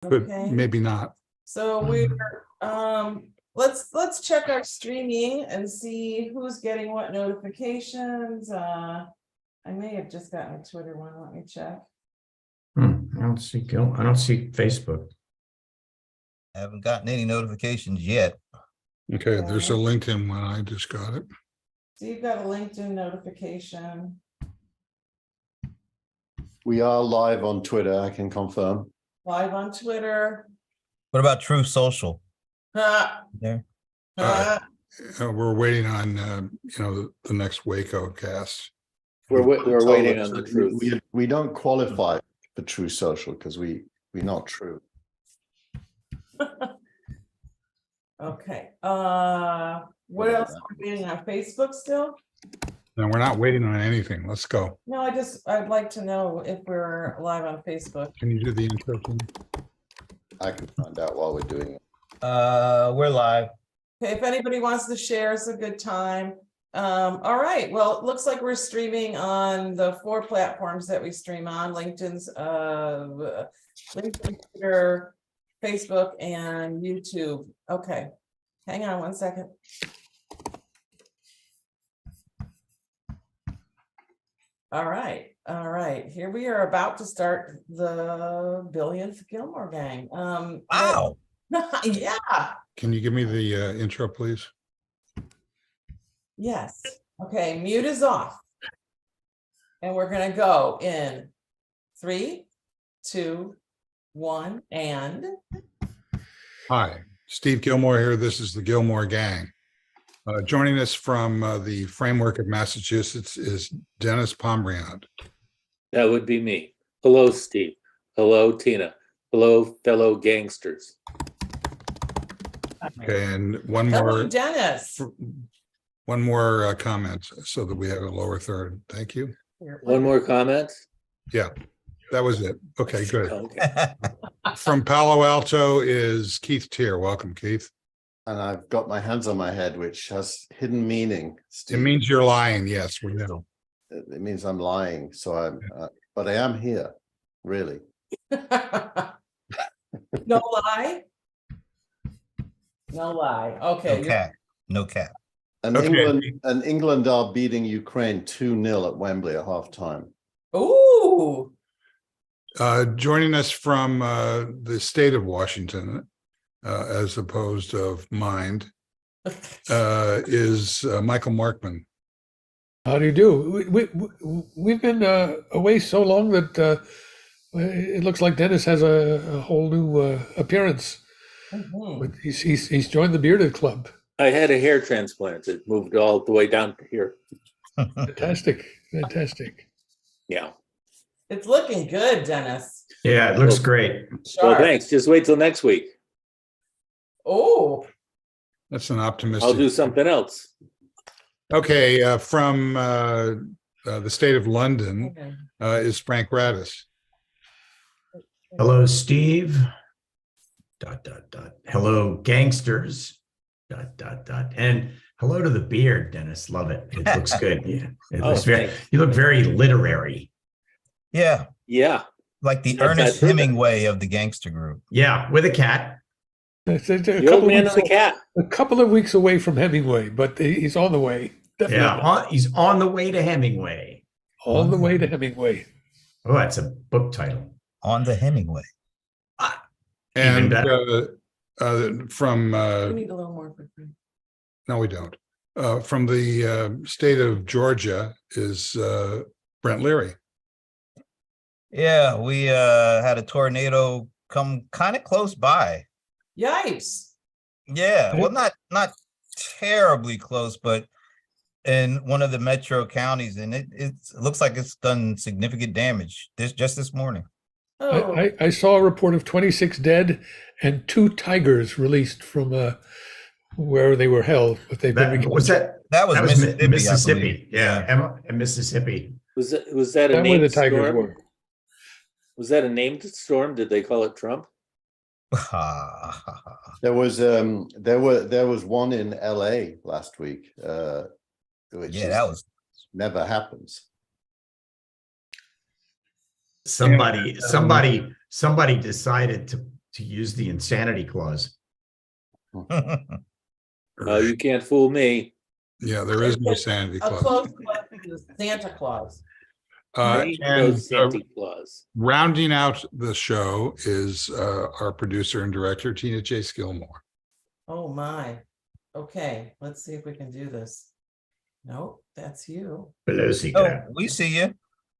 but Okay. maybe not. So we're let's check our streaming and see who's getting what notifications. I may have just gotten a Twitter one. Let me check. I don't see I don't see Facebook. I haven't gotten any notifications yet. Okay, there's a LinkedIn one. I just got it. So you've got a LinkedIn notification. We are live on Twitter, I can confirm. Live on Twitter. What about True Social? Ah, There. ah. We're waiting on the next Waco cast. We're waiting on the So truth. we don't qualify for True Social because we're not true. Okay. What else are we waiting on? Facebook still? No, we're not waiting on anything. Let's go. No, I'd like to know if we're live on Facebook. Can you do the intro, please? I can find out while we're doing it. We're live. Okay, if anybody wants to share, it's a good time. All right, well, it looks like we're streaming on the 4 platforms that we stream on: LinkedIn's, LinkedIn, Twitter, Facebook, and YouTube. Okay, hang on one second. All right, here we are about to start the billionth Gillmor gang. Wow. Yeah. Can you give me the intro, please? Yes. Okay, mute is off. And we're gonna go in 3, 2, 1, and Hi, Steve Gillmor here. This is the Gillmor gang. Joining us from the framework of Massachusetts is Dennis Pombriand. That would be me. Hello, Steve. Hello, Tina. Hello, fellow gangsters. Okay, and one hello, more Dennis. comment so that we have a lower third. Thank you. One more comment? Yeah, that was it. Okay, good. Okay. From Palo Alto is Keith Tier. Welcome, Keith. And I've got my hands on my head, which has hidden meaning. It Steve. means you're lying. Yes, we know. It means I'm lying. So but I am here, really. No lie. No lie. Okay. No cap. No cap. And Okay. England are beating Ukraine 2-0 at Wembley at halftime. Ooh. Joining us from the state of Washington, as opposed of mind, is Michael Markman. How do you do? We've been away so long that it looks like Dennis has a whole new appearance. Mhm. But he's joined the bearded club. I had a hair transplant. It moved all the way down to here. Fantastic. Yeah. It's looking good, Dennis. Yeah, it looks great. Well, Sharp. thanks. Just wait till next week. Oh, That's an optimistic. I'll do something else. Okay, from the state of London okay. is Frank Radis. Hello, Steve. ... Hello, gangsters. ... And hello to the beard, Dennis. Love it. It looks good. Yeah, it Oh, looks very. thanks. You look very literary. Yeah. Yeah. Like the That's Ernest that. Hemingway of the gangster group. Yeah, with a cat. It's The old man and the cat. a couple of weeks away from Hemingway, but he's on the way. Definitely. Yeah, he's on the way to Hemingway. On the way to Hemingway. Oh, that's a book title. On the Hemingway. Even And better. from We need a little more for free. no, we don't. From the state of Georgia is Brent Leary. Yeah, we had a tornado come kind of close by. Yikes. Yeah, well, not terribly close, but in one of the metro counties, and it looks like it's done significant damage just this morning. Oh, I saw a report of 26 dead and 2 tigers released from where they were held. But they've been Was that That was Mississippi. I Mississippi. believe. Yeah, Mississippi. Was that a That where the named tigers storm? were. Was that a named storm? Did they call it Trump? There was one in LA last week, which Yeah, that was never happens. Somebody decided to use the insanity clause. You can't fool me. Yeah, there is no Sandy A Claus. close question is Santa Claus. Ain't no Santa Claus. Rounding out the show is our producer and director, Tina Chase Gillmor. Oh, my. Okay, let's see if we can do this. Nope, that's you. Pelosi Oh, crap. we see you.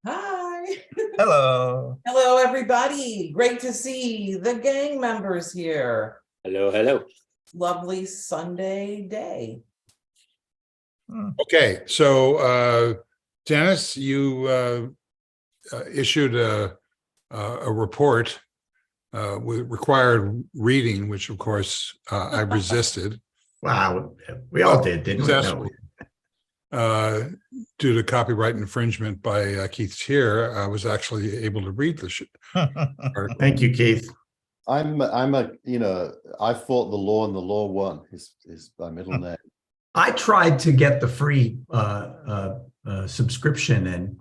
Hi. Hello. Hello, everybody. Great to see the gang members here. Hello, hello. Lovely Sunday day. Okay, so Dennis, you issued a report with required reading, which of course I resisted Wow, we all did, didn't we? No. successfully. Due to copyright infringement by Keith Shear, I was actually able to read the article. Thank you, Keith. I'm a, I fought the law and the law won is my middle name. I tried to get the free subscription and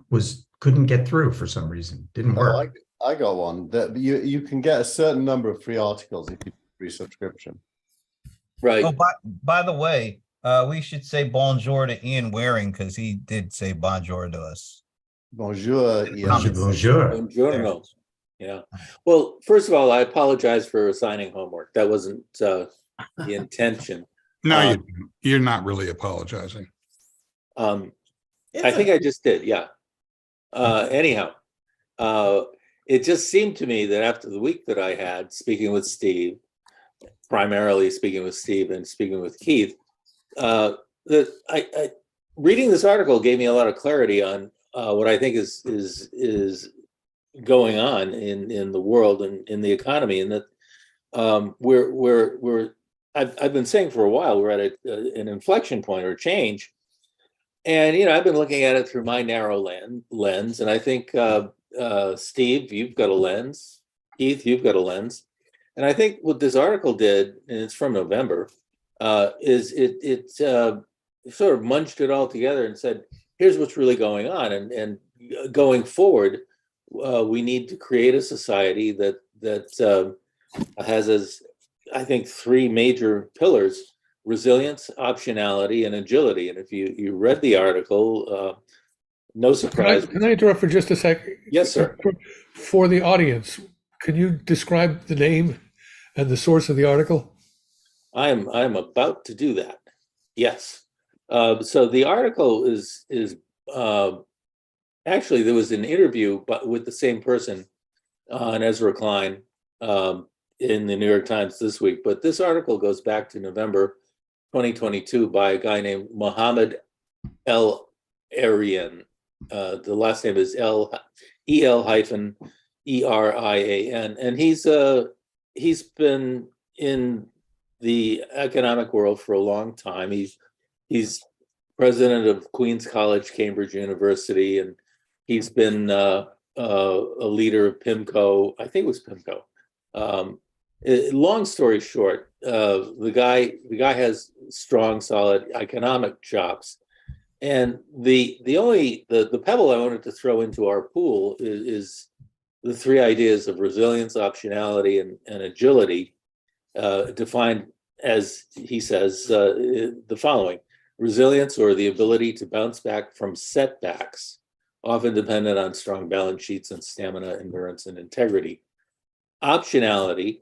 couldn't get through for some reason. Didn't work. I got one that you can get a certain number of free articles if you free subscription. Right. Oh, by the way, we should say bonjour to Ian Waring because he did say bonjour to us. Bonjour. Bonjour. Bonjour. Buongiorno. Yeah. Well, first of all, I apologize for assigning homework. That wasn't the intention. No, you're not really apologizing. I think I just did. Yeah. Anyhow, it just seemed to me that after the week that I had speaking with Steve, primarily speaking with Steve and speaking with Keith, that I reading this article gave me a lot of clarity on what I think is going on in the world and in the economy, and that I've been saying for a while we're at an inflection point or change, and I've been looking at it through my narrow lens, and I think Steve, you've got a lens, Keith, you've got a lens, and I think what this article did, and it's from November, is it sort of munched it all together and said, here's what's really going on, and going forward, we need to create a society that has, as I think, three major pillars: resilience, optionality, and agility. And if you read the article, no surprise. Can I interrupt for just a sec? Yes, sir. For the audience, can you describe the name and the source of the article? I'm about to do that. Yes. So the article is actually, there was an interview with the same person on Ezra Klein in the New York Times this week, but this article goes back to November 2022 by a guy named Mohammed El Arian. The last name is EL-ERIAN, and he's been in the economic world for a long time. He's president of Queens College, Cambridge University, and he's been a leader of PIMCO. I think it was PIMCO. Long story short, the guy has strong, solid economic chops, and the pebble I wanted to throw into our pool is the three ideas of resilience, optionality, and agility, defined as, he says, the following: resilience, or the ability to bounce back from setbacks, often dependent on strong balance sheets and stamina, endurance, and integrity. Optionality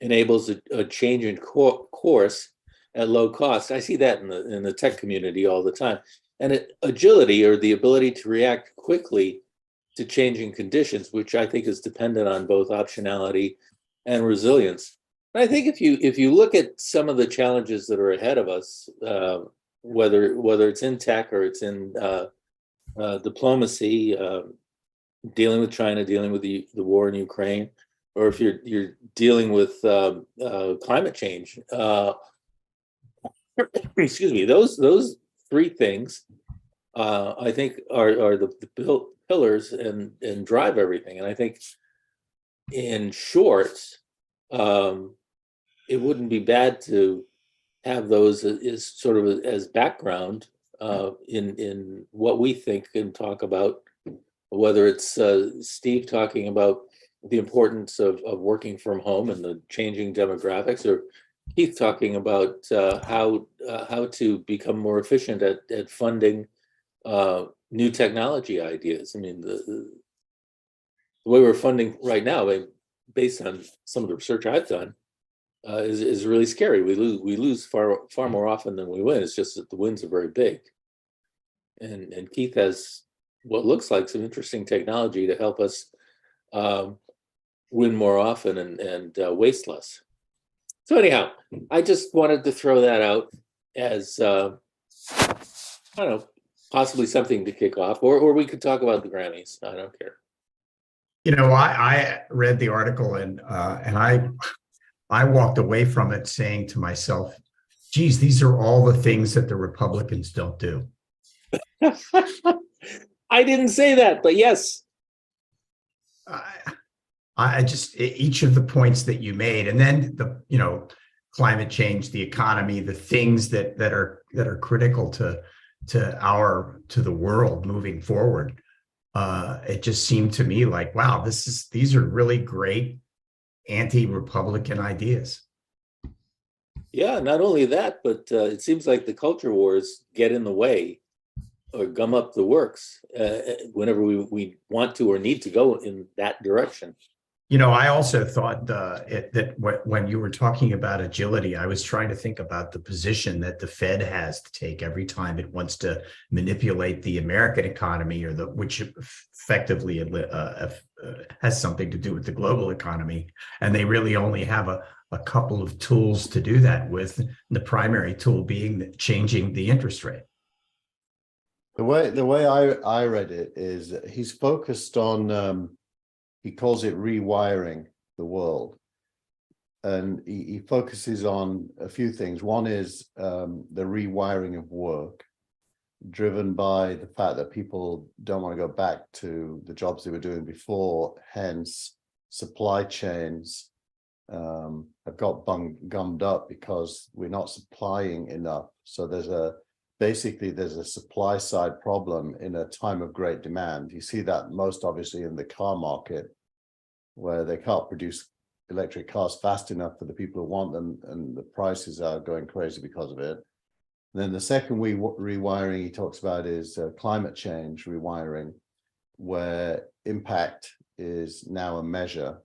enables a change in course at low cost. I see that in the tech community all the time. And agility, or the ability to react quickly to changing conditions, which I think is dependent on both optionality and resilience. And I think if you look at some of the challenges that are ahead of us, whether it's in tech or it's in diplomacy, dealing with China, dealing with the war in Ukraine, or if you're dealing with climate change, excuse me, those three things I think are the pillars and drive everything. And I think, in short, it wouldn't be bad to have those as sort of as background in what we think and talk about, whether it's Steve talking about the importance of working from home and the changing demographics, or Keith talking about how to become more efficient at funding new technology ideas. I mean, the way we're funding right now, based on some of the research I've done, is really scary. We lose far more often than we win. It's just that the wins are very big. And Keith has what looks like some interesting technology to help us win more often and waste less. So anyhow, I just wanted to throw that out as I don't know, possibly something to kick off, or we could talk about the Grammys. I don't care. You know, I read the article and I walked away from it saying to myself, geez, these are all the things that the Republicans don't do. I didn't say that, but yes. I just, each of the points that you made, and then the, you know, climate change, the economy, the things that are critical to the world moving forward. It just seemed to me like, wow, these are really great anti-Republican ideas. Yeah, not only that, but it seems like the culture wars get in the way or gum up the works whenever we want to or need to go in that direction. You know, I also thought that when you were talking about agility, I was trying to think about the position that the Fed has to take every time it wants to manipulate the American economy, or which effectively has something to do with the global economy. And they really only have a couple of tools to do that with, the primary tool being changing the interest rate. The way I read it is he's focused on he calls it rewiring the world, and he focuses on a few things. One is the rewiring of work, driven by the fact that people don't want to go back to the jobs they were doing before. Hence, supply chains have got gummed up because we're not supplying enough. So there's a supply side problem in a time of great demand. You see that most obviously in the car market, where they can't produce electric cars fast enough for the people who want them, and the prices are going crazy because of it. And then the second rewiring he talks about is climate change rewiring, where impact is now a measure.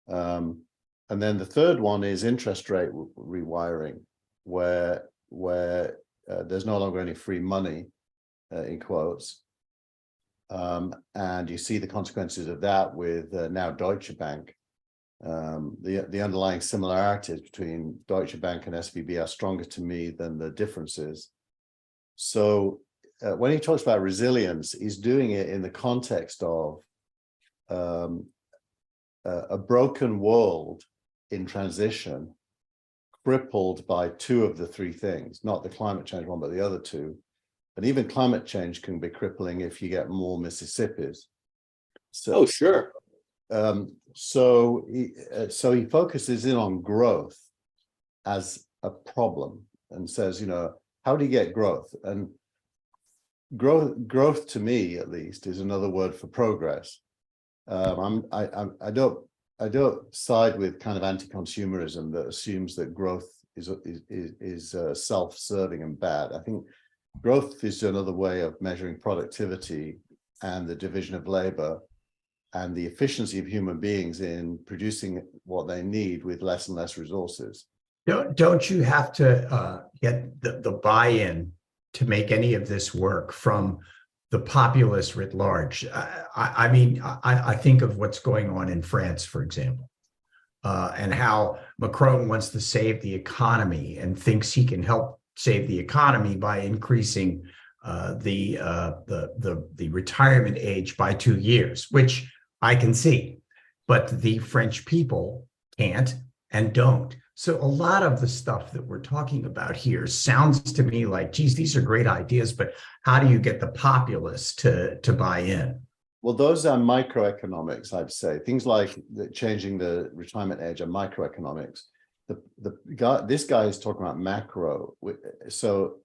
And then the third one is interest rate rewiring, where there's no longer any free money, in quotes. And you see the consequences of that with now Deutsche Bank. The underlying similarities between Deutsche Bank and SVB are stronger to me than the differences. So when he talks about resilience, he's doing it in the context of a broken world in transition, crippled by two of the three things, not the climate change one, but the other two. And even climate change can be crippling if you get more Mississippis. So, Oh, sure. So he focuses in on growth as a problem and says, you know, how do you get growth? And growth to me, at least, is another word for progress. I don't side with kind of anti-consumerism that assumes that growth is self-serving and bad. I think growth is another way of measuring productivity and the division of labor and the efficiency of human beings in producing what they need with less and less resources. Don't you have to get the buy-in to make any of this work from the populace writ large? I mean, I think of what's going on in France, for example, and how Macron wants to save the economy and thinks he can help save the economy by increasing the retirement age by 2 years, which I can see, but the French people can't and don't. So a lot of the stuff that we're talking about here sounds to me like, geez, these are great ideas, but how do you get the populace to buy in? Well, those are microeconomics, I'd say. Things like changing the retirement age are microeconomics. This guy is talking about macro. So,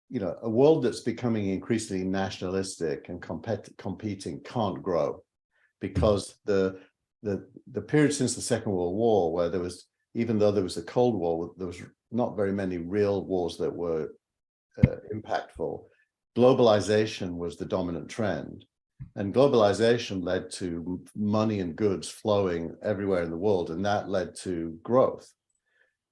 you know, a world that's becoming increasingly nationalistic and competing can't grow. because the period since the Second World War, where there was, even though there was a Cold War, there was not very many real wars that were impactful. Globalization was the dominant trend, and globalization led to money and goods flowing everywhere in the world, and that led to growth.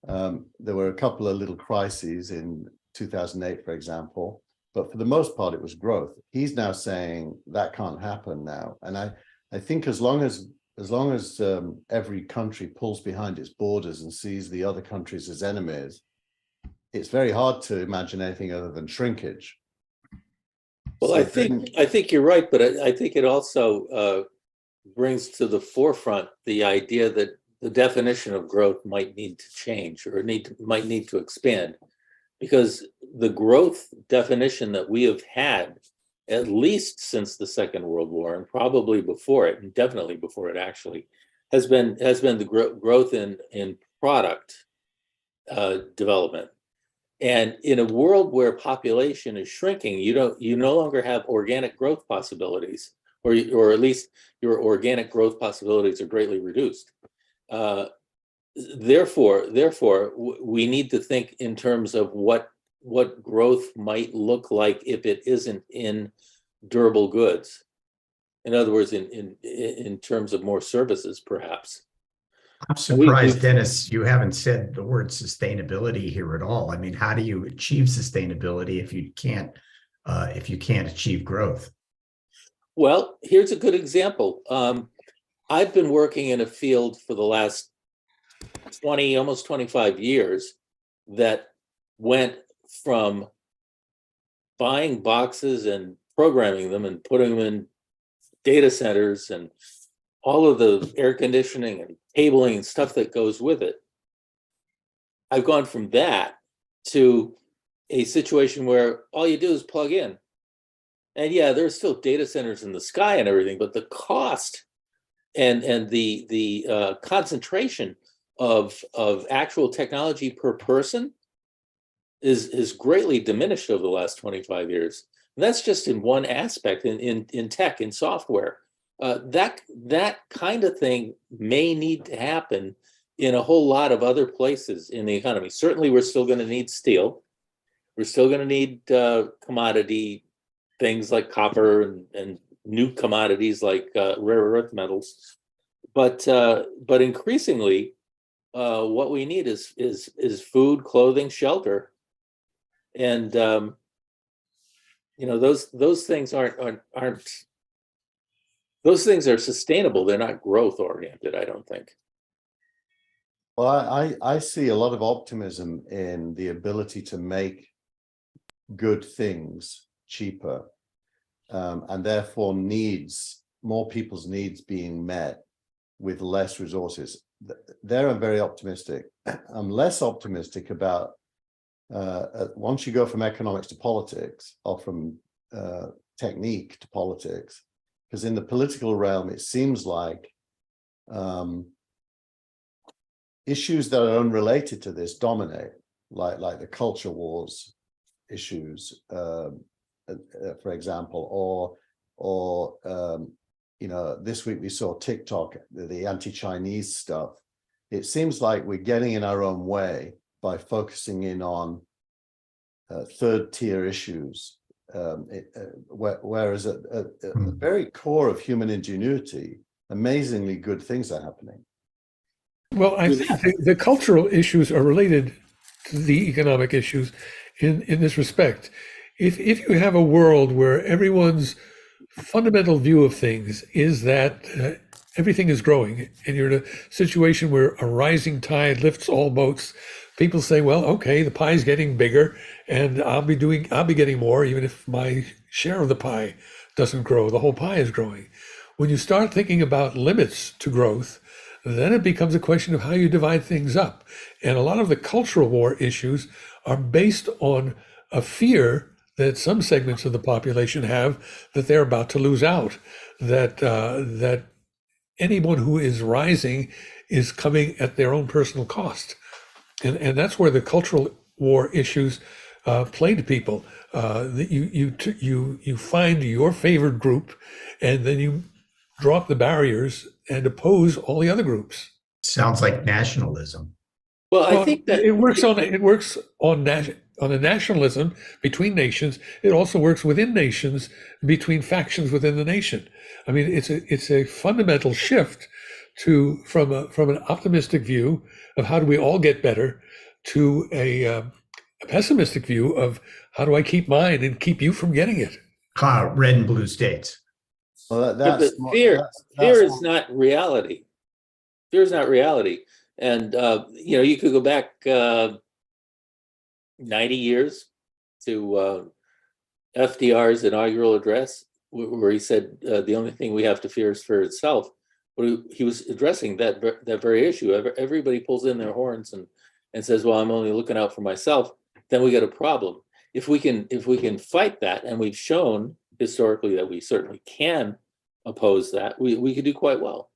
There were a couple of little crises in 2008, for example, but for the most part, it was growth. He's now saying that can't happen now, and I think as long as every country pulls behind its borders and sees the other countries as enemies, it's very hard to imagine anything other than shrinkage. Well, So I think you're right, but I think it also brings to the forefront the idea that the definition of growth might need to change, or might need to expand, because the growth definition that we have had, at least since the Second World War, and probably before it, and definitely before it actually, has been the growth in product development. And in a world where population is shrinking, you no longer have organic growth possibilities, or at least your organic growth possibilities are greatly reduced. Therefore, we need to think in terms of what growth might look like if it isn't in durable goods. In other words, in terms of more services, perhaps. I'm surprised, Dennis, you haven't said the word sustainability here at all. I mean, how do you achieve sustainability if you can't achieve growth? Well, here's a good example. I've been working in a field for the last 20, almost 25 years that went from buying boxes and programming them and putting them in data centers and all of the air conditioning and cabling and stuff that goes with it. I've gone from that to a situation where all you do is plug in. And yeah, there's still data centers in the sky and everything, but the cost and the concentration of actual technology per person is greatly diminished over the last 25 years. And that's just in one aspect, in tech, in software. That kind of thing may need to happen in a whole lot of other places in the economy. Certainly, we're still going to need steel. We're still going to need commodity things like copper and new commodities like rare earth metals. But increasingly, what we need is food, clothing, shelter, and those things aren't. Those things are sustainable. They're not growth oriented, I don't think. Well, I see a lot of optimism in the ability to make good things cheaper, and therefore more people's needs being met with less resources. There I'm very optimistic. I'm less optimistic about once you go from economics to politics, or from technique to politics, because in the political realm, it seems like issues that are unrelated to this dominate, like the culture wars issues, for example, or this week we saw TikTok, the anti-Chinese stuff. It seems like we're getting in our own way by focusing in on third-tier issues. Whereas at the very core of human ingenuity, amazingly good things are happening. Well, I think the cultural issues are related to the economic issues in this respect. If you have a world where everyone's fundamental view of things is that everything is growing, and you're in a situation where a rising tide lifts all boats, people say, well, okay, the pie's getting bigger, and I'll be getting more, even if my share of the pie doesn't grow. The whole pie is growing. When you start thinking about limits to growth, then it becomes a question of how you divide things up. And a lot of the cultural war issues are based on a fear that some segments of the population have that they're about to lose out, that anyone who is rising is coming at their own personal cost. And that's where the cultural war issues play to people. You find your favored group, and then you drop the barriers and oppose all the other groups. Sounds like nationalism. Well, I Well, think that it works on a nationalism between nations. It also works within nations, between factions within the nation. I mean, it's a fundamental shift from an optimistic view of how do we all get better to a pessimistic view of how do I keep mine and keep you from getting it. Red and blue states. Well, but that's fear is not reality. Fear is not reality. And you could go back 90 years to FDR's inaugural address, where he said the only thing we have to fear is fear itself. But he was addressing that very issue. Everybody pulls in their horns and says, "Well, I'm only looking out for myself." Then we get a problem. If we can fight that, and we've shown historically that we certainly can oppose that, we could do quite well.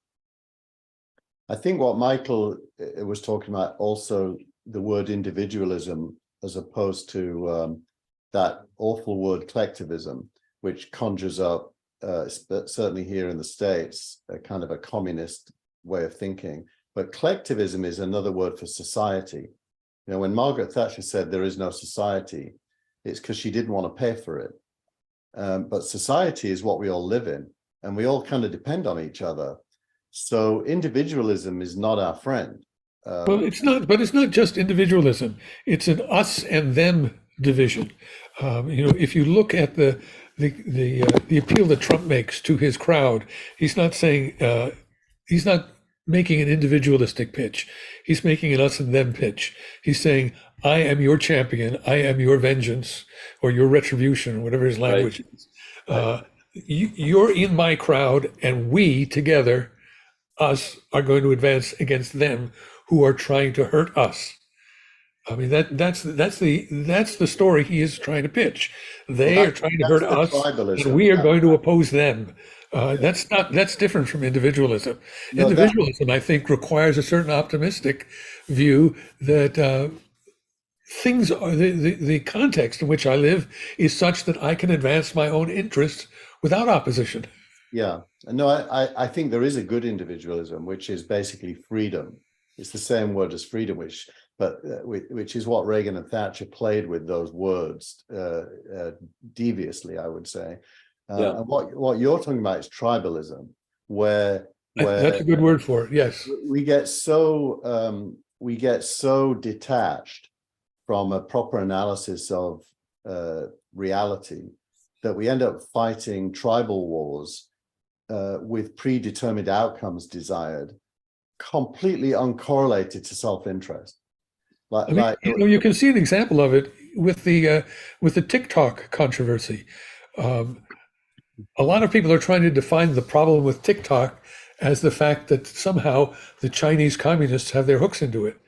I think what Michael was talking about, also the word individualism, as opposed to that awful word collectivism, which conjures up, certainly here in the States, a kind of a communist way of thinking. But collectivism is another word for society. You know, when Margaret Thatcher said there is no society, it's because she didn't want to pay for it. But society is what we all live in, and we all kind of depend on each other. So individualism is not our friend. Well, it's not, but it's not just individualism. It's an us and them division. If you look at the appeal that Trump makes to his crowd, he's not saying he's not making an individualistic pitch. He's making an us and them pitch. He's saying, "I am your champion. I am your vengeance, or your retribution," or whatever his language is. You're in my crowd, and we together, us, are going to advance against them who are trying to hurt us. I mean, that's the story he is trying to pitch. They are trying to hurt us, and we are going to oppose them. That's different from individualism. Individualism, I think, requires a certain optimistic view that things are the context in which I live is such that I can advance my own interests without opposition. Yeah, no, I think there is a good individualism, which is basically freedom. It's the same word as freedom, which is what Reagan and Thatcher played with those words deviously, I would say. And what you're talking about is tribalism, where that's a good word for it. Yes, we get so detached from a proper analysis of reality that we end up fighting tribal wars with predetermined outcomes desired, completely uncorrelated to self-interest. You can see an example of it with the TikTok controversy. A lot of people are trying to define the problem with TikTok as the fact that somehow the Chinese communists have their hooks into it,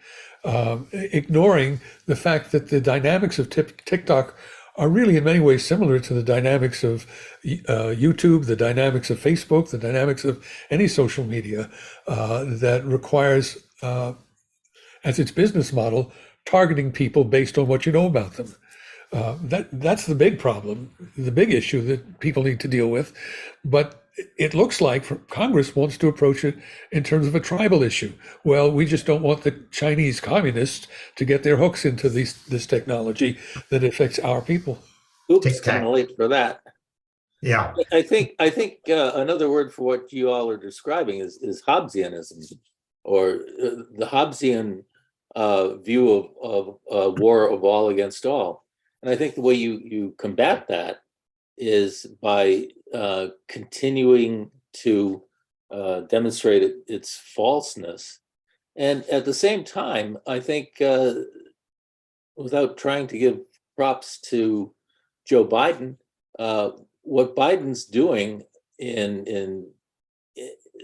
ignoring the fact that the dynamics of TikTok are really in many ways similar to the dynamics of YouTube, the dynamics of Facebook, the dynamics of any social media that requires, as its business model, targeting people based on what you know about them. That's the big problem, the big issue that people need to deal with. But it looks like Congress wants to approach it in terms of a tribal issue. Well, we just don't want the Chinese communists to get their hooks into this technology that affects our people. Oops, kind of late for that. Yeah, I think another word for what you all are describing is Hobbesianism, or the Hobbesian view of war of all against all. And I think the way you combat that is by continuing to demonstrate its falseness. And at the same time, I think, without trying to give props to Joe Biden, what Biden's doing in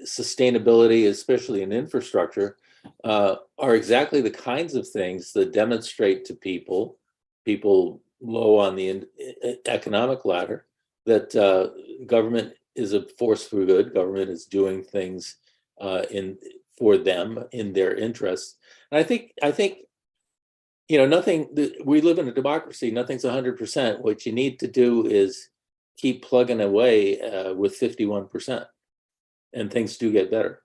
sustainability, especially in infrastructure, are exactly the kinds of things that demonstrate to people low on the economic ladder, that government is a force for good. Government is doing things for them in their interests. And I think nothing. We live in a democracy. Nothing's 100%. What you need to do is keep plugging away with 51%. and things do get better.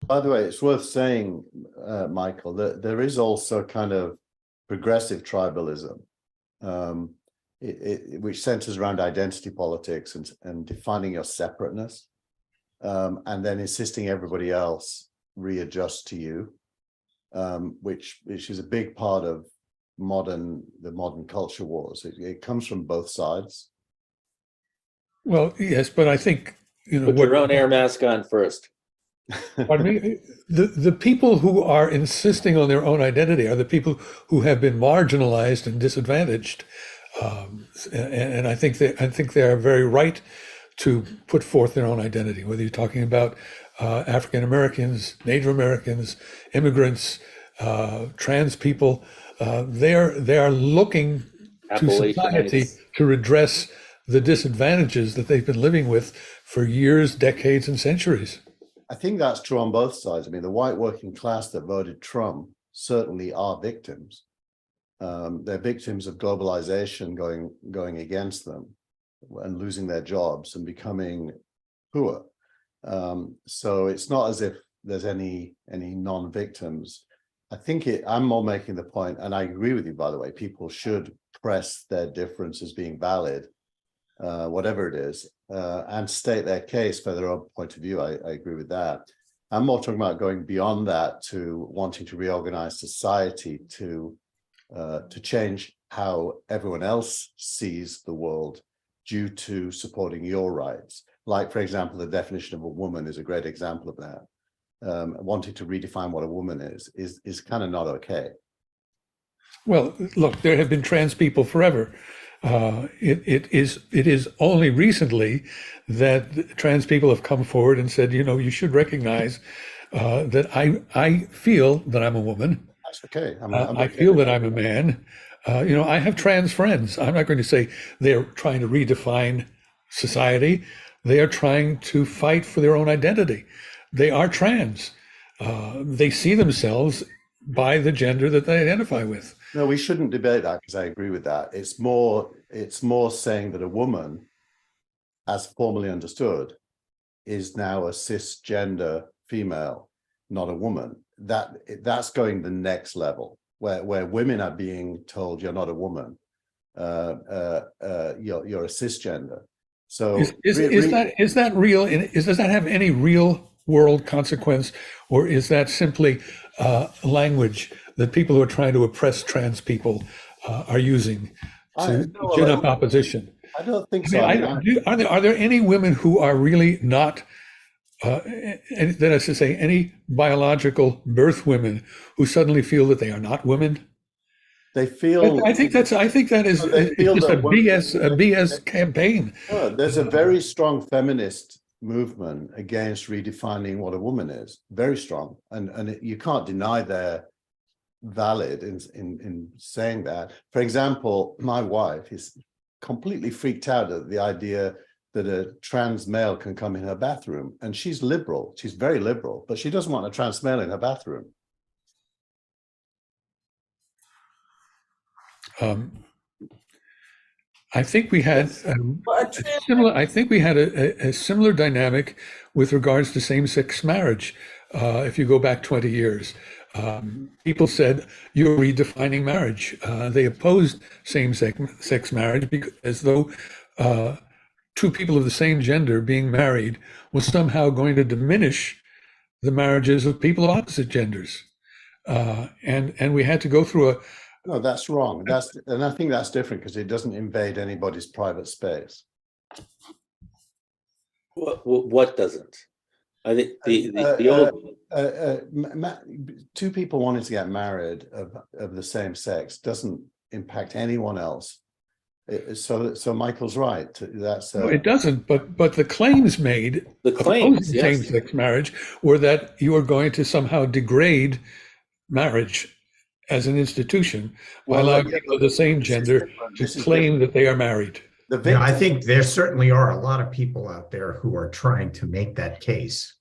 By the way, it's worth saying, Michael, that there is also kind of progressive tribalism, which centers around identity politics and defining your separateness, and then insisting everybody else readjust to you, which is a big part of the modern culture wars. It comes from both sides. Well, yes, but I think, Put your own air mask on first. pardon me, the people who are insisting on their own identity are the people who have been marginalized and disadvantaged, and I think they are very right to put forth their own identity. Whether you're talking about African Americans, Native Americans, immigrants, trans people, they are looking to society Appalachians. to redress the disadvantages that they've been living with for years, decades, and centuries. I think that's true on both sides. I mean, the white working class that voted Trump certainly are victims. They're victims of globalization going against them and losing their jobs and becoming poor. So it's not as if there's any non-victims. I think I'm more making the point, and I agree with you, by the way, people should press their difference as being valid, whatever it is, and state their case for their own point of view. I agree with that. I'm more talking about going beyond that to wanting to reorganize society to change how everyone else sees the world due to supporting your rights. Like, for example, the definition of a woman is a great example of that. Wanting to redefine what a woman is kind of not okay. Well, look, there have been trans people forever. It is only recently that trans people have come forward and said, you should recognize that I feel that I'm a woman. That's okay. I feel that I'm a man. I have trans friends. I'm not going to say they're trying to redefine society. They are trying to fight for their own identity. They are trans. They see themselves by the gender that they identify with. No, we shouldn't debate that because I agree with that. It's more saying that a woman, as formally understood, is now a cisgender female, not a woman. That's going the next level, where women are being told you're not a woman, you're a cisgender. So is that real? Does that have any real world consequence, or is that simply language that people who are trying to oppress trans people are using to gin up opposition? I don't think so. Are there any women who are really not, that is to say, any biological birth women who suddenly feel that they are not women? They feel. I think that is just a BS campaign. There's a very strong feminist movement against redefining what a woman is. Very strong, and you can't deny they're valid in saying that. For example, my wife is completely freaked out at the idea that a trans male can come in her bathroom, and she's liberal. She's very liberal, but she doesn't want a trans male in her bathroom. I think we had a similar dynamic with regards to same-sex marriage. If you go back 20 years, people said you're redefining marriage. They opposed same-sex marriage as though two people of the same gender being married was somehow going to diminish the marriages of people of opposite genders. And we had to go through a. No, that's wrong. And I think that's different because it doesn't invade anybody's private space. What doesn't? I think the old two people wanting to get married of the same sex doesn't impact anyone else. So Michael's right. That's No, it doesn't. But the claims made opposing same-sex marriage were that you are going to somehow degrade marriage as an institution by allowing people of the same gender to claim that they are married. I think there certainly are a lot of people out there who are trying to make that case.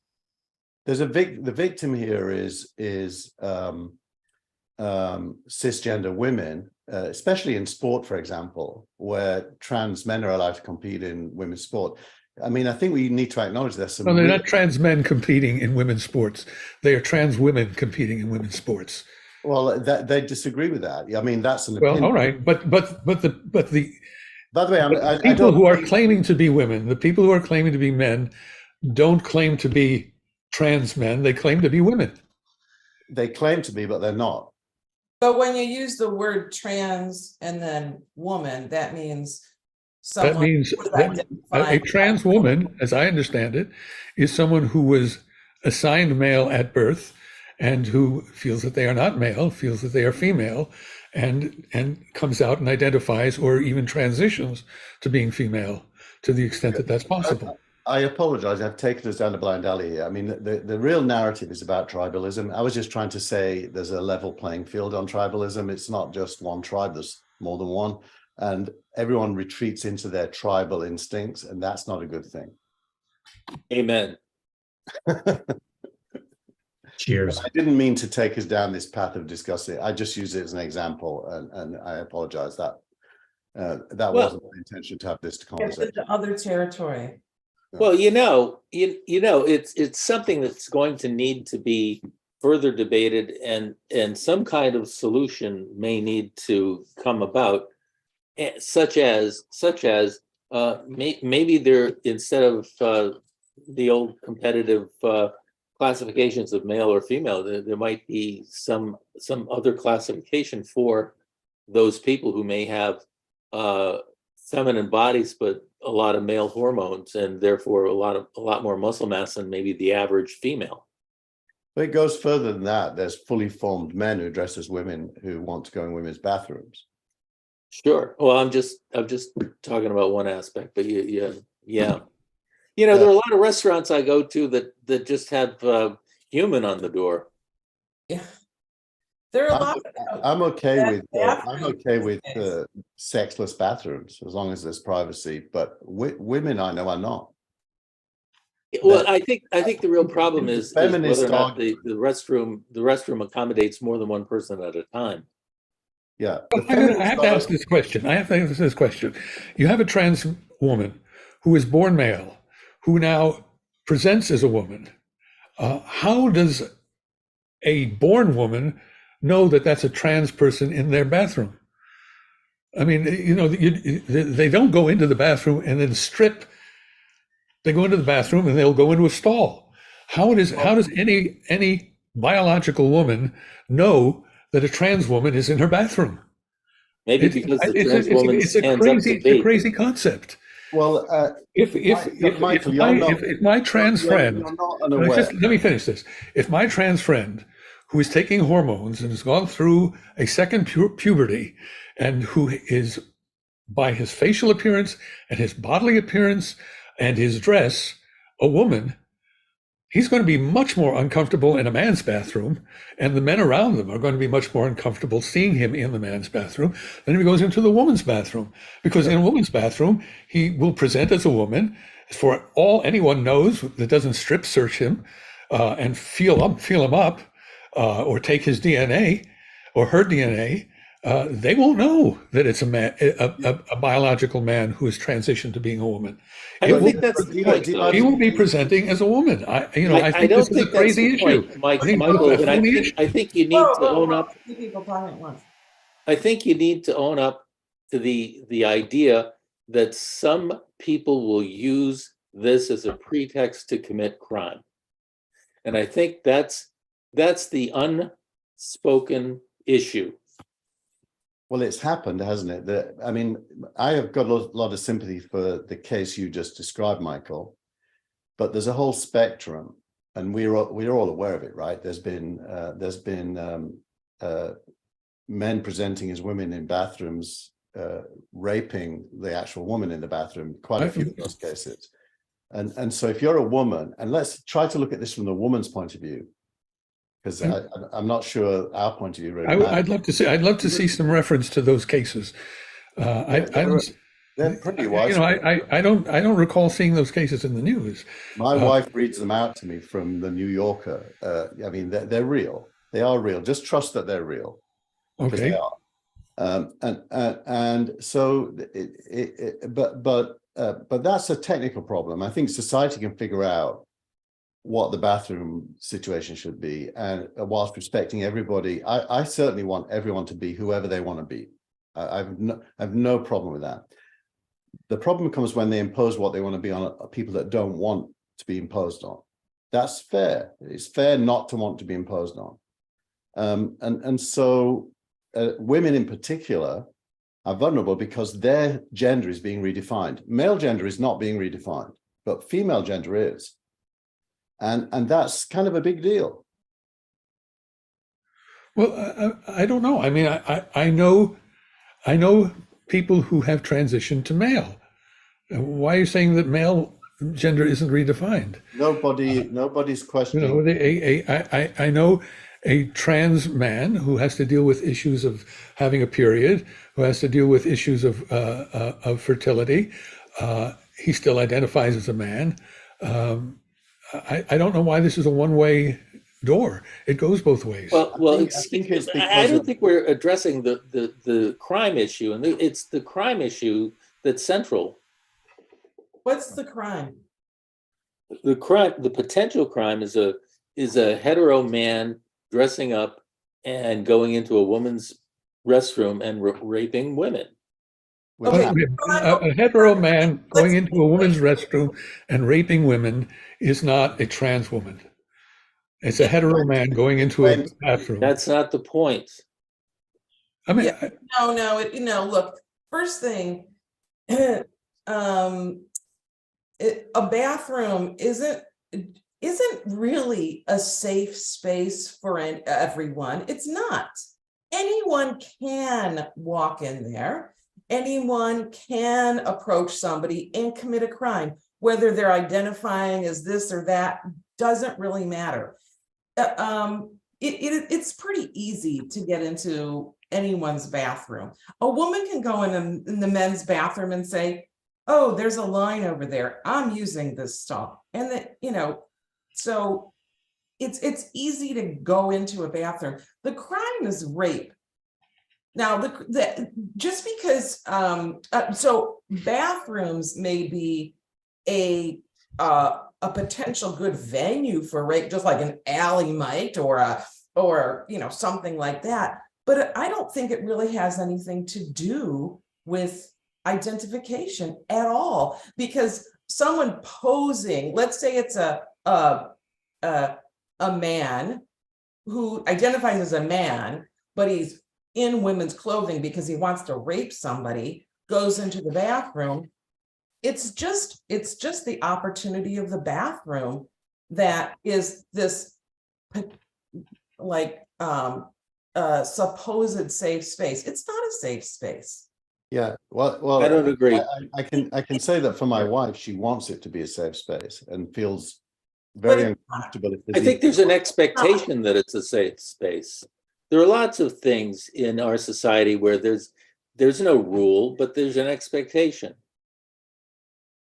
There's the victim here is cisgender women, especially in sport, for example, where trans men are allowed to compete in women's sport. I mean, I think we need to acknowledge there's some. No, they're real- not trans men competing in women's sports. They are trans women competing in women's sports. Well, they disagree with that. I mean, that's an Well, opinion. all right, but the By the way, I people don't who are think- claiming to be women, the people who are claiming to be men, don't claim to be trans men. They claim to be women. they claim to be, but they're not. But when you use the word trans and then woman, that means That someone. means who's that a identified trans as- woman, as I understand it, is someone who was assigned male at birth and who feels that they are not male, feels that they are female, and comes out and identifies or even transitions to being female to the extent that that's possible. I apologize. I've taken us down a blind alley here. I mean, the real narrative is about tribalism. I was just trying to say there's a level playing field on tribalism. It's not just one tribe, there's more than one. And everyone retreats into their tribal instincts, and that's not a good thing. Amen. Cheers. I didn't mean to take us down this path of discussing it. I just used it as an example, and I apologize that that wasn't my intention to have this It's conversation. into other territory. Well, it's something that's going to need to be further debated, and some kind of solution may need to come about, such as maybe there, instead of the old competitive classifications of male or female, there might be some other classification for those people who may have feminine bodies but a lot of male hormones, and therefore a lot more muscle mass than maybe the average female. But it goes further than that. There's fully formed men who dress as women who want to go in women's bathrooms. Sure. Well, I'm just talking about one aspect, but yeah. There are a lot of restaurants I go to that just have human on the door. Yeah. There are a lot. I'm okay with bathrooms. sexless bathrooms as long as there's privacy. But women I know are not. Well, I think the real problem is Feminist whether or not the argument. restroom accommodates more than one person at a time. Yeah. I have to ask this question. You have a trans woman who is born male, who now presents as a woman. How does a born woman know that that's a trans person in their bathroom? I mean, they don't go into the bathroom and then strip. They go into the bathroom and they'll go into a stall. How does any biological woman know that a trans woman is in her bathroom? Maybe because the trans woman stands up to It's a bait. crazy concept. Well, If my trans friend, you're not unaware. let me finish this. If my trans friend, who is taking hormones and has gone through a second puberty, and who is, by his facial appearance and his bodily appearance and his dress, a woman, he's going to be much more uncomfortable in a man's bathroom, and the men around them are going to be much more uncomfortable seeing him in the man's bathroom than if he goes into the woman's bathroom. Because in a woman's bathroom, he will present as a woman. For all anyone knows that doesn't strip search him and feel him up, or take his DNA or her DNA, they won't know that it's a man, a biological man who has transitioned to being a woman. I don't think that's the point, though. He will be presenting as a woman. I think don't this is a think that's crazy the issue. point, I think Michael, it's a and I phony think you need to own up. Two people talking at once. I think you need to own up to the idea that some people will use this as a pretext to commit crime, and I think that's the unspoken issue. Well, it's happened, hasn't it? I mean, I have got a lot of sympathy for the case you just described, Michael, but there's a whole spectrum, and we're all aware of it, right? There's been men presenting as women in bathrooms, raping the actual woman in the bathroom, quite a few of those cases. And so if you're a woman, and let's try to look at this from the woman's point of view, because I'm not sure our point of view really matters. I'd love to see some reference to those cases. I don't. They're pretty wise. I don't recall seeing those cases in the news. My wife reads them out to me from the New Yorker. I mean, they're real. They are real. Just trust that they're real. Okay. They are. And so, but but that's a technical problem. I think society can figure out what the bathroom situation should be, and whilst respecting everybody. I certainly want everyone to be whoever they want to be. I have no problem with that. The problem comes when they impose what they want to be on people that don't want to be imposed on. That's fair. It's fair not to want to be imposed on. And so women in particular are vulnerable because their gender is being redefined. Male gender is not being redefined, but female gender is. And that's kind of a big deal. Well, I don't know. I mean, I know people who have transitioned to male. Why are you saying that male gender isn't redefined? Nobody's You questioning. know, I know a trans man who has to deal with issues of having a period, who has to deal with issues of fertility. He still identifies as a man. I don't know why this is a one-way door. It goes both ways. Well, I think it's I because don't of- think we're addressing the crime issue, and it's the crime issue that's central. What's the crime? The potential crime is a hetero man dressing up and going into a woman's restroom and raping women. which Okay. A hetero man going into a woman's restroom and raping women is not a trans woman. It's a hetero man going into a bathroom. That's not the point. I mean, Yeah. No, look, first thing, a bathroom isn't really a safe space for everyone. It's not. Anyone can walk in there. Anyone can approach somebody and commit a crime. Whether they're identifying as this or that doesn't really matter. It's pretty easy to get into anyone's bathroom. A woman can go in the men's bathroom and say, oh, there's a line over there. I'm using this stuff. And that, so it's easy to go into a bathroom. The crime is rape. Now, just because, so bathrooms may be a potential good venue for rape, just like an alley might, or something like that. But I don't think it really has anything to do with identification at all, because someone posing, let's say it's a man who identifies as a man, but he's in women's clothing because he wants to rape somebody, goes into the bathroom. It's just the opportunity of the bathroom that is this supposed safe space. It's not a safe space. Yeah, well, I don't agree. I can say that for my wife, she wants it to be a safe space and feels very uncomfortable. I think there's an expectation that it's a safe space. There are lots of things in our society where there's no rule, but there's an expectation.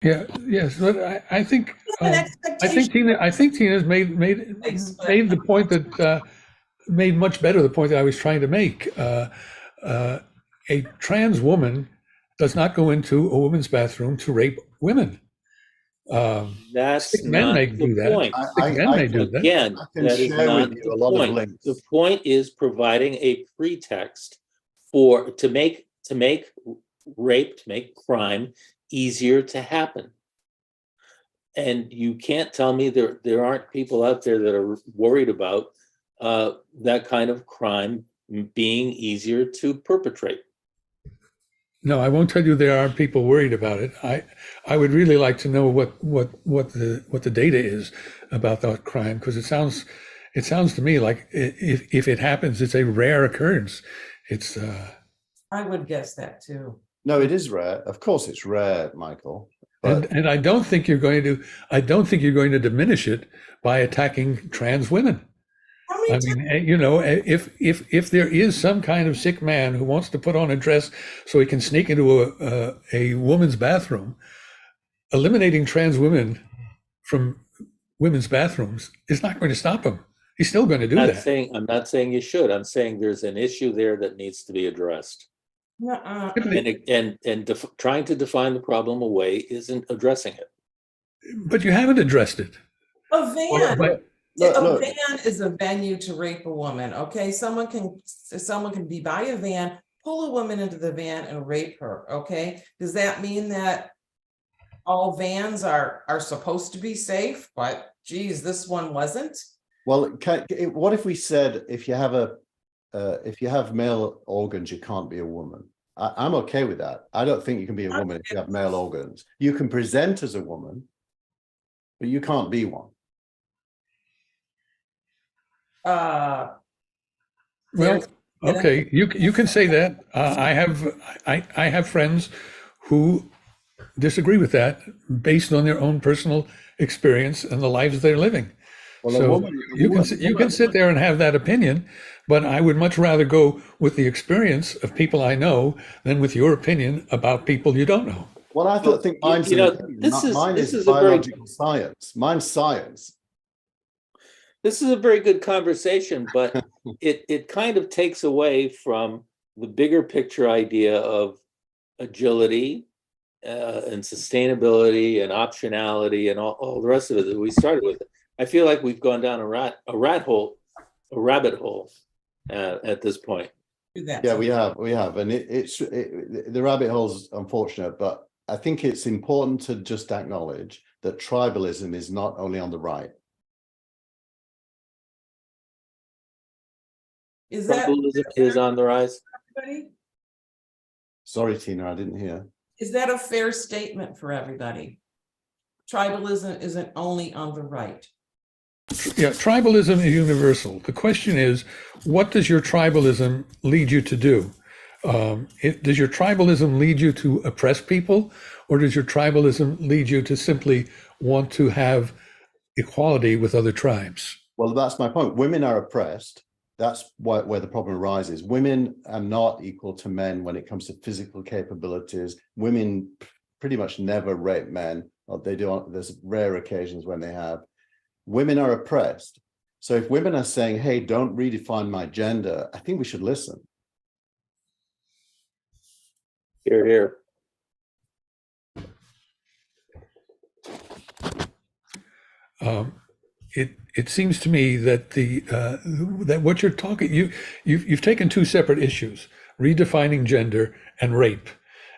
Yes, but I think An expectation. I think Tina's made the point that made much better the point that I was trying to make. A trans woman does not go into a woman's bathroom to rape women. That's Sick men not may the do that. point. Sick men may do that. Again, I can that is share not with you the a lot of point. links. The point is providing a pretext to make rape, to make crime easier to happen. And you can't tell me there aren't people out there that are worried about that kind of crime being easier to perpetrate. No, I won't tell you there aren't people worried about it. I would really like to know what the data is about that crime, because it sounds to me like if it happens, it's a rare occurrence. It's I would guess that too. No, it is rare. Of course, it's rare, Michael. But and I don't think you're going to diminish it by attacking trans women. I mean, if there is some kind of sick man who wants to put on a dress so he can sneak into a woman's bathroom, eliminating trans women from women's bathrooms is not going to stop him. He's still going to do that. I'm not saying you should. I'm saying there's an issue there that needs to be addressed. nuh-uh. Trying to define the problem away isn't addressing it. But you haven't addressed it. A van. But A Look, van is a venue to rape a woman, okay? Someone can be by a van, pull a woman into the van and rape her, okay? Does that mean that all vans are supposed to be safe, but geez, this one wasn't? well, what if we said if you have male organs, you can't be a woman? I'm okay with that. I don't think you can be a woman if you have male organs. You can present as a woman, but you can't be one. well, There's- okay, you can say that. I have friends who disagree with that based on their own personal experience and the lives they're living. Well, a So woman- you can sit there and have that opinion, but I would much rather go with the experience of people I know than with your opinion about people you don't know. Well, I don't think mine's an opinion. Mine this is is a very biological science. Mine's science. This is a very good conversation, but it kind of takes away from the bigger picture idea of agility and sustainability and optionality and all the rest of it that we started with. I feel like we've gone down a rabbit hole at this point. do that. Yeah, we have, and the rabbit hole's unfortunate, but I think it's important to just acknowledge that tribalism is not only on the right. Is that Tribalism is on the rise. everybody? Sorry, Tina, I didn't hear. Is that a fair statement for everybody? Tribalism isn't only on the right. Yeah, tribalism is universal. The question is, what does your tribalism lead you to do? Does your tribalism lead you to oppress people, or does your tribalism lead you to simply want to have equality with other tribes? Well, that's my point. Women are oppressed. That's where the problem arises. Women are not equal to men when it comes to physical capabilities. Women pretty much never rape men. Or they do. There's rare occasions when they have. Women are oppressed. So if women are saying, hey, don't redefine my gender, I think we should listen. Here, here. It seems to me that that what you're talking you've taken two separate issues, redefining gender and rape,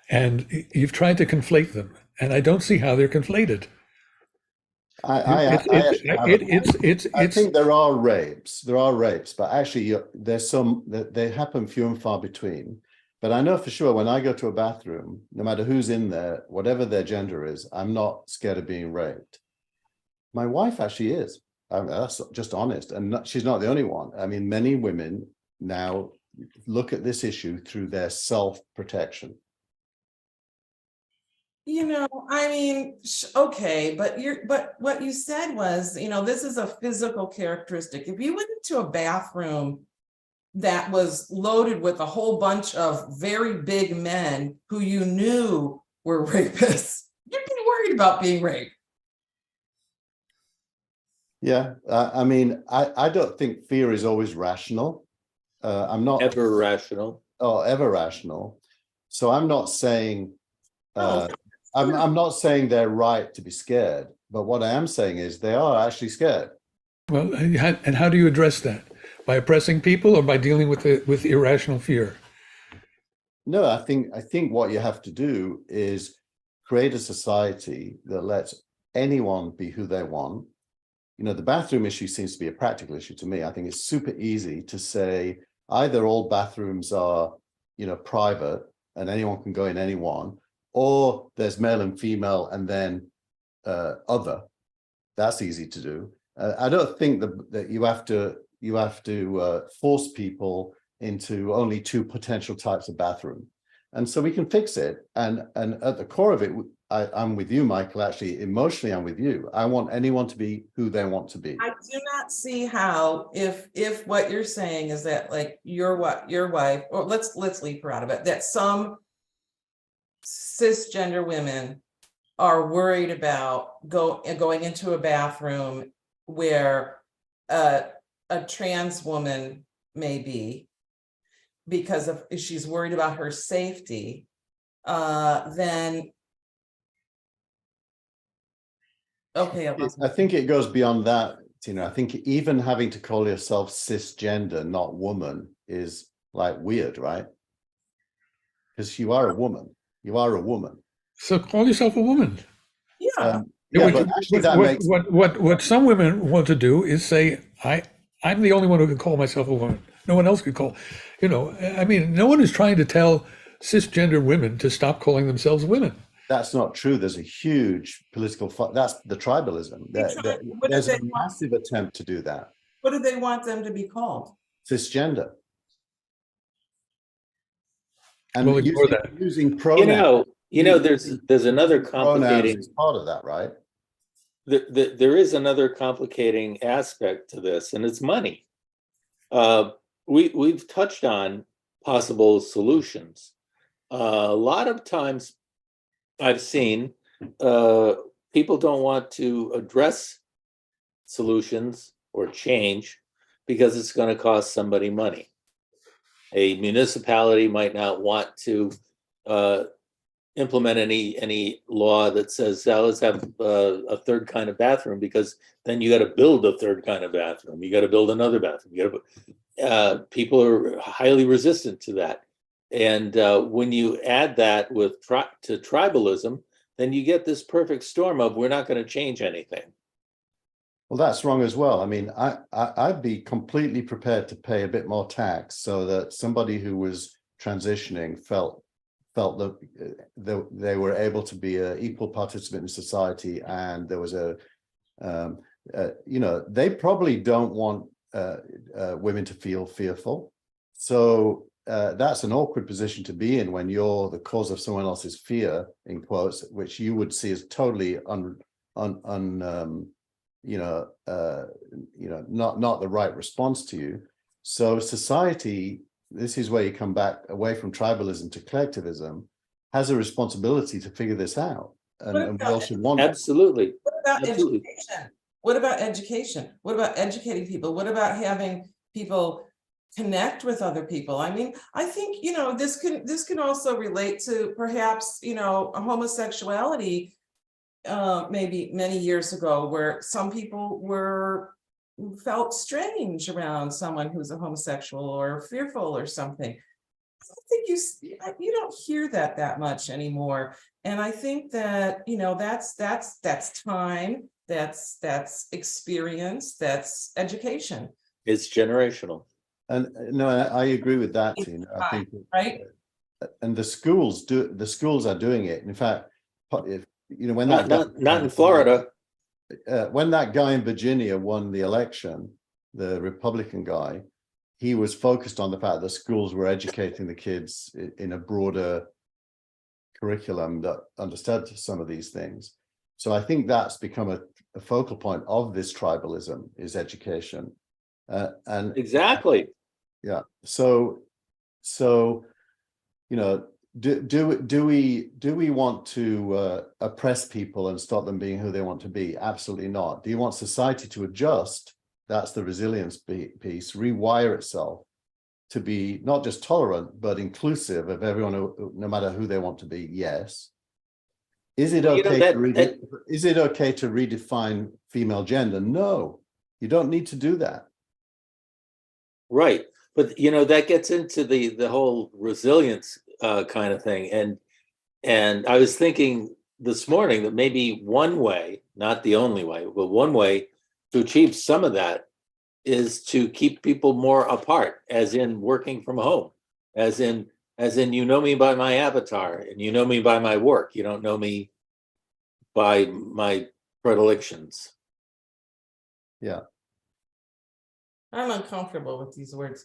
and you've tried to conflate them, and I don't see how they're conflated. I think there are rapes, but actually there's some that they happen few and far between. But I know for sure when I go to a bathroom, no matter who's in there, whatever their gender is, I'm not scared of being raped. My wife actually is. That's just honest. And she's not the only one. I mean, many women now look at this issue through their self-protection. You know, I mean, okay, but what you said was, this is a physical characteristic. If you went into a bathroom that was loaded with a whole bunch of very big men who you knew were rapists, you'd be worried about being raped. Yeah, I mean, I don't think fear is always rational. I'm not Ever rational. ever rational. So I'm not saying I'm not saying they're right to be scared, but what I am saying is they are actually scared. Well, and how do you address that? By oppressing people or by dealing with irrational fear? No, I think what you have to do is create a society that lets anyone be who they want. The bathroom issue seems to be a practical issue to me. I think it's super easy to say either all bathrooms are, private and anyone can go in any one, or there's male and female and then other. That's easy to do. I don't think that you have to force people into only two potential types of bathroom. And so we can fix it. And at the core of it, I'm with you, Michael. Actually, emotionally, I'm with you. I want anyone to be who they want to be. I do not see how, if what you're saying is that, like, your wife, or let's leave her out of it, that some cisgender women are worried about going into a bathroom where a trans woman may be, because of, if she's worried about her safety, then. Okay, I think it goes beyond that, Tina. I think even having to call yourself cisgender, not woman, is like weird, right? Because you are a woman. You are a woman. So call yourself a woman. yeah, Yeah, but actually that makes what some women want to do is say, I'm the only one who can call myself a woman. No one else could call. You know, I mean, no one is trying to tell cisgender women to stop calling themselves women. that's not true. There's a huge political that's the tribalism. What There's do a they want? massive attempt to do that. What do they want them to be called? Cisgender. And We'll ignore using, that. using pronouns. There's another Pronouns complicating, is part of that, right? there is another complicating aspect to this, and it's money. We've touched on possible solutions. A lot of times I've seen people don't want to address solutions or change because it's going to cost somebody money. A municipality might not want to implement any law that says, let's have a third kind of bathroom, because then you got to build a third kind of bathroom. You got to build another bathroom. People are highly resistant to that. And when you add that to tribalism, then you get this perfect storm of, we're not going to change anything. Well, that's wrong as well. I mean, I'd be completely prepared to pay a bit more tax so that somebody who was transitioning felt that they were able to be an equal participant in society, and there was they probably don't want women to feel fearful. So that's an awkward position to be in when you're the cause of someone else's fear, in quotes, which you would see as totally not the right response to you. So society, this is where you come back away from tribalism to collectivism, has a responsibility to figure this out, and we all should want it. Absolutely. What about Absolutely. education? What about education? What about educating people? What about having people connect with other people? I mean, I think, this can also relate to perhaps, homosexuality, maybe many years ago, where some people felt strange around someone who's a homosexual or fearful or something. I don't think you don't hear that much anymore. And I think that, that's time, that's experience, that's education. It's generational. And no, I agree with that, Tina. I think, right? And the schools are doing it. In fact, if when that not in Florida. When that guy in Virginia won the election, the Republican guy, he was focused on the fact that schools were educating the kids in a broader curriculum that understood some of these things. So I think that's become a focal point of this tribalism, is education. And Exactly. yeah. So do we want to oppress people and stop them being who they want to be? Absolutely not. Do you want society to adjust? That's the resilience piece, rewire itself to be not just tolerant, but inclusive of everyone, no matter who they want to be. Yes. Is it okay is it okay to redefine female gender? No, you don't need to do that. Right. But that gets into the whole resilience kind of thing. And I was thinking this morning that maybe one way, not the only way, but one way to achieve some of that is to keep people more apart, as in working from home, as in me by my avatar, and me by my work. You don't know me by my predilections. Yeah. I'm uncomfortable with these words.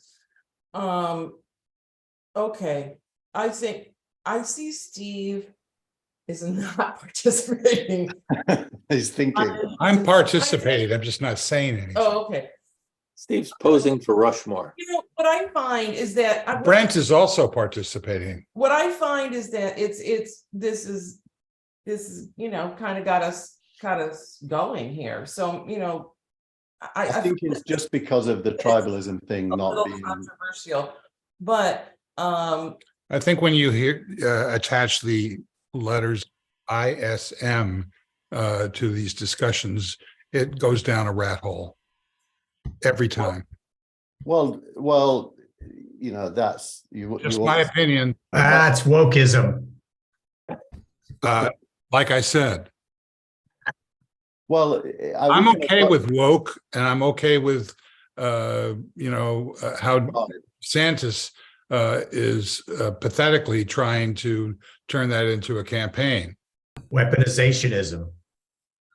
Okay. I see Steve is not participating. He's thinking. I'm participating. I'm just not saying anything. Oh, okay. Steve's posing for Rushmore. What I find is that Brent is also participating. What I find is that this is kind of got us going here. So I think it's just because of the tribalism thing not being controversial, but I think when you hear attach the letters ISM to these discussions, it goes down a rat hole every time. Well, you know, that's you. Just you my always- opinion. That's wokeism. Like I said, Well, I'm we can okay apply- with woke, and I'm okay with how Right. DeSantis is pathetically trying to turn that into a campaign. Weaponizationism.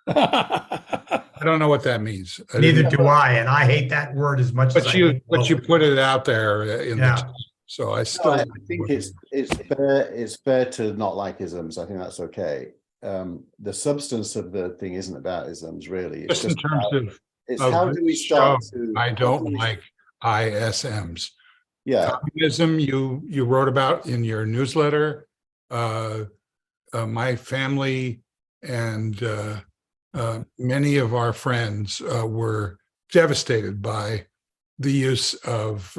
I don't know what that means. Neither do I, and I hate that word as much as But I you hate woke. put it out there in Yeah. the, so I No, still. I think it's fair to not like isms. I think that's okay. The substance of the thing isn't about isms, really. It's Just in terms about- of, it's of how do we this start show, to? I how don't do we- like ISMs. Yeah, Communism, you wrote about in your newsletter. My family and many of our friends were devastated by the use of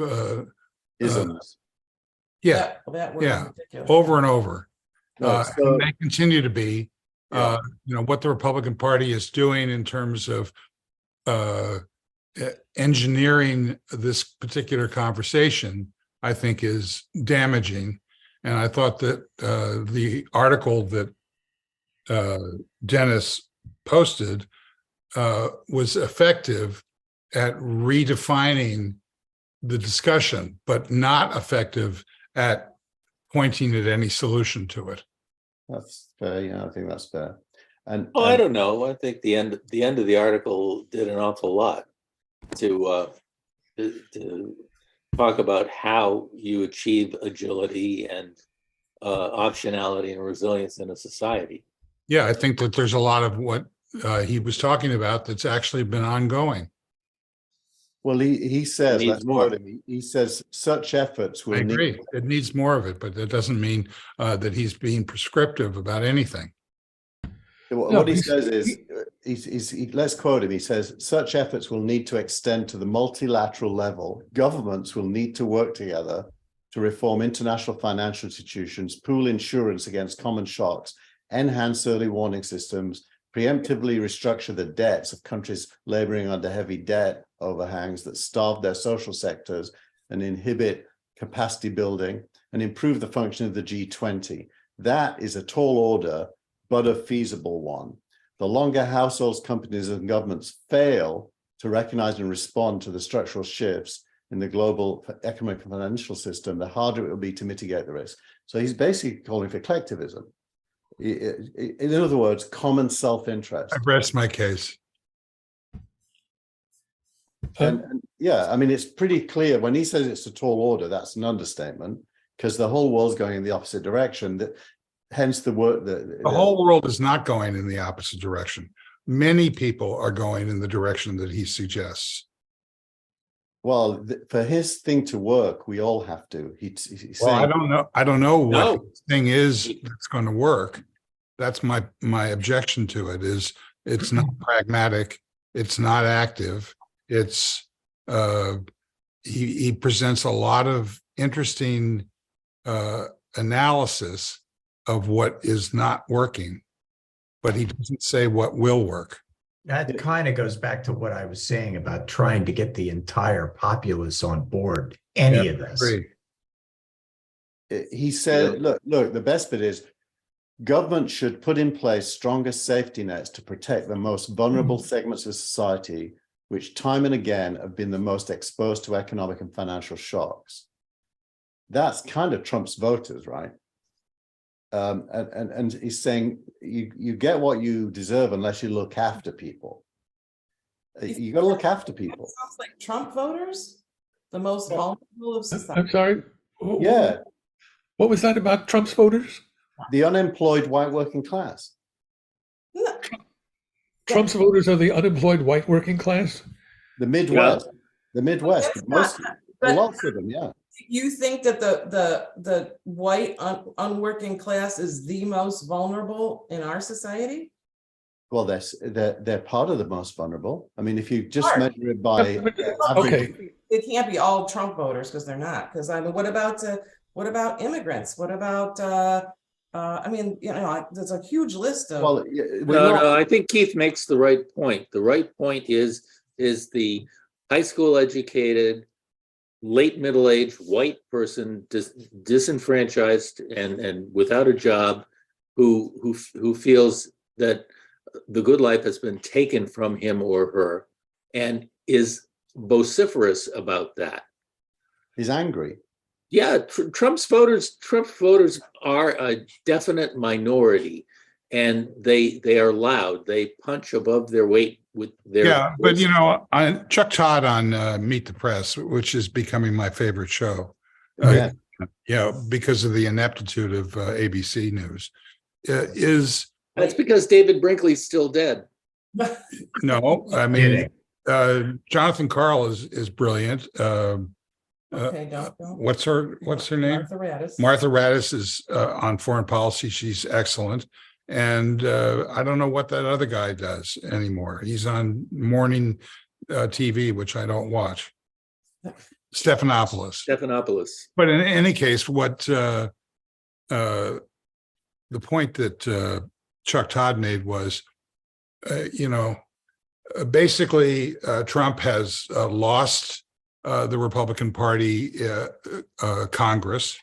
isms. yeah, That word is yeah, ridiculous. over and over. No, so- And they continue to be. Yeah. What the Republican Party is doing in terms of engineering this particular conversation, I think is damaging. And I thought that the article that Dennis posted was effective at redefining the discussion, but not effective at pointing at any solution to it. That's fair. Yeah, I think that's fair. And Oh, I don't know. I think the end of the article did an awful lot to talk about how you achieve agility and optionality and resilience in a society. Yeah, I think that there's a lot of what he was talking about that's actually been ongoing. well, he says, needs let's more. quote him. He says, such efforts I will need. agree. It needs more of it, but that doesn't mean that he's being prescriptive about anything. What he says is, let's quote him. He says, such efforts will need to extend to the multilateral level. Governments will need to work together to reform international financial institutions, pool insurance against common shocks, enhance early warning systems, preemptively restructure the debts of countries laboring under heavy debt overhangs that starve their social sectors and inhibit capacity building, and improve the function of the G20. That is a tall order, but a feasible one. The longer households, companies, and governments fail to recognize and respond to the structural shifts in the global economic and financial system, the harder it will be to mitigate the risk. So he's basically calling for collectivism. In other words, common self-interest. I rest my case. And yeah, I mean, it's pretty clear when he says it's a tall order, that's an understatement, because the whole world's going in the opposite direction. That hence the word. The whole world is not going in the opposite direction. Many people are going in the direction that he suggests. Well, for his thing to work, we all have to. He's Well, saying, I don't know what No. the thing is that's going to work. That's my objection to it. Is it's not pragmatic. It's not active. It's he presents a lot of interesting analysis of what is not working, but he doesn't say what will work. That kind of goes back to what I was saying about trying to get the entire populace on board any of this. Agree. he said, look, the best bit is government should put in place stronger safety nets to protect the most vulnerable segments of society, which time and again have been the most exposed to economic and financial shocks. That's kind of Trump's voters, right? And he's saying you get what you deserve unless you look after people. You got to look after people. Sounds like Trump voters, the most vulnerable of society. I'm sorry. Yeah, What was that about Trump's voters? the unemployed white working class. No, Trump's voters are the unemployed white working class? The Midwest. The Midwest. That's Most, not- but- lots of them, yeah. you think that the white unworking class is the most vulnerable in our society? Well, they're part of the most vulnerable. I mean, if you just Sure. measure it by But- average, Okay. It can't be all Trump voters because they're not. Because I mean, what about What about immigrants? What about, I mean, there's a huge list of. Well, No, I think Keith makes the right point. The right point is the high school educated, late middle-aged white person disenfranchised and without a job who feels that the good life has been taken from him or her and is vociferous about that. he's angry. Yeah, Trump voters are a definite minority, and they are loud. They punch above their weight with their. Yeah, but Chuck Todd on Meet the Press, which is becoming my favorite show. Because of the ineptitude of ABC News, is That's because David Brinkley's still dead. no. I mean, Jonathan Karl is brilliant. Okay, don't. What's her name? Martha Raddatz. Martha Raddatz is on foreign policy. She's excellent. And I don't know what that other guy does anymore. He's on morning TV, which I don't watch. Stephanopoulos. But in any case, what the point that Chuck Todd made was, basically Trump has lost the Republican Party Congress.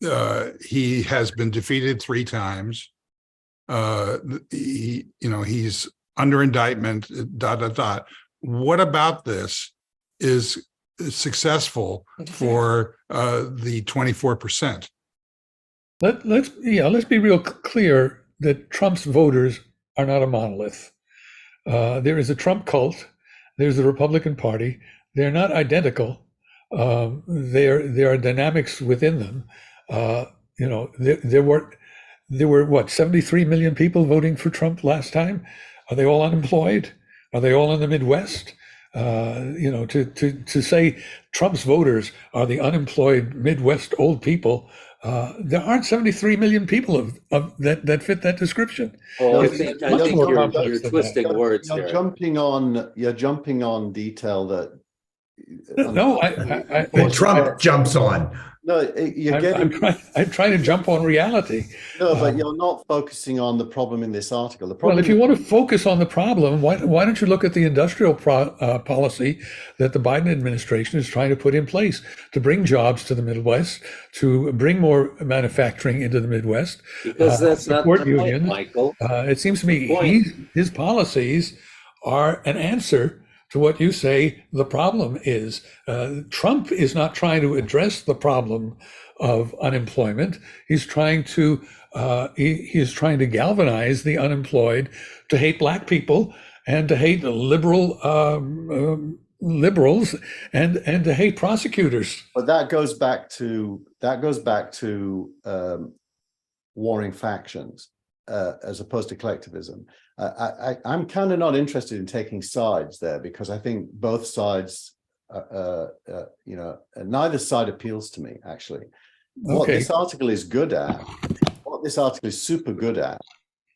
He has been defeated 3 times. He's under indictment. ... What about this is successful for the 24%? Let's be real clear that Trump's voters are not a monolith. There is a Trump cult. There's the Republican Party. They're not identical. There are dynamics within them. There were what, 73 million people voting for Trump last time? Are they all unemployed? Are they all in the Midwest? To say Trump's voters are the unemployed Midwest old people, there aren't 73 million people that fit that description. I think you're twisting words You're there. jumping on detail that. No, That Trump jumps on. No, you're getting. I'm trying to jump on reality. No, but you're not focusing on the problem in this article. The Well, problem. if you want to focus on the problem, why don't you look at the industrial policy that the Biden administration is trying to put in place to bring jobs to the Midwest, to bring more manufacturing into the Midwest? Because that's not support the point, unions. Michael. It seems to me his policies are an answer to what you say the problem is. Trump is not trying to address the problem of unemployment. He's trying to galvanize the unemployed to hate Black people and to hate liberals and to hate prosecutors. But that goes back to warring factions as opposed to collectivism. I'm kind of not interested in taking sides there because I think both sides, neither side appeals to me, actually. What this article is good at, what this article is super good at,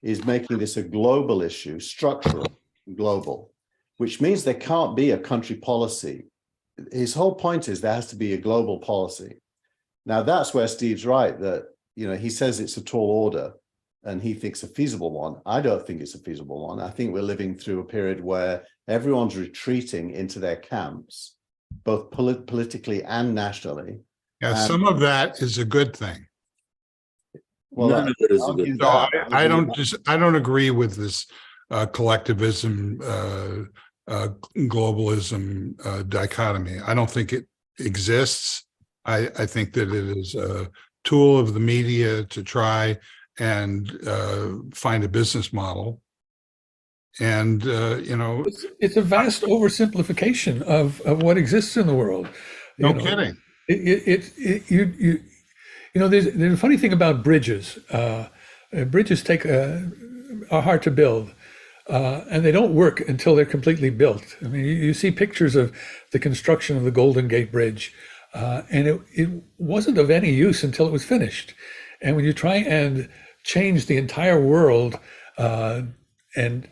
is making this a global issue, structural, global, which means there can't be a country policy. His whole point is there has to be a global policy. Now, that's where Steve's right, that, he says it's a tall order, and he thinks a feasible one. I don't think it's a feasible one. I think we're living through a period where everyone's retreating into their camps, both politically and nationally. Yeah, some of that is a good thing. Well, None of it is a good So I don't agree with this collectivism, globalism dichotomy. I don't think it exists. I think that it is a tool of the media to try and find a business model. And, it's a vast oversimplification of what exists in the world. No kidding. There's a funny thing about bridges. Bridges are hard to build, and they don't work until they're completely built. I mean, you see pictures of the construction of the Golden Gate Bridge, and it wasn't of any use until it was finished. And when you try and change the entire world and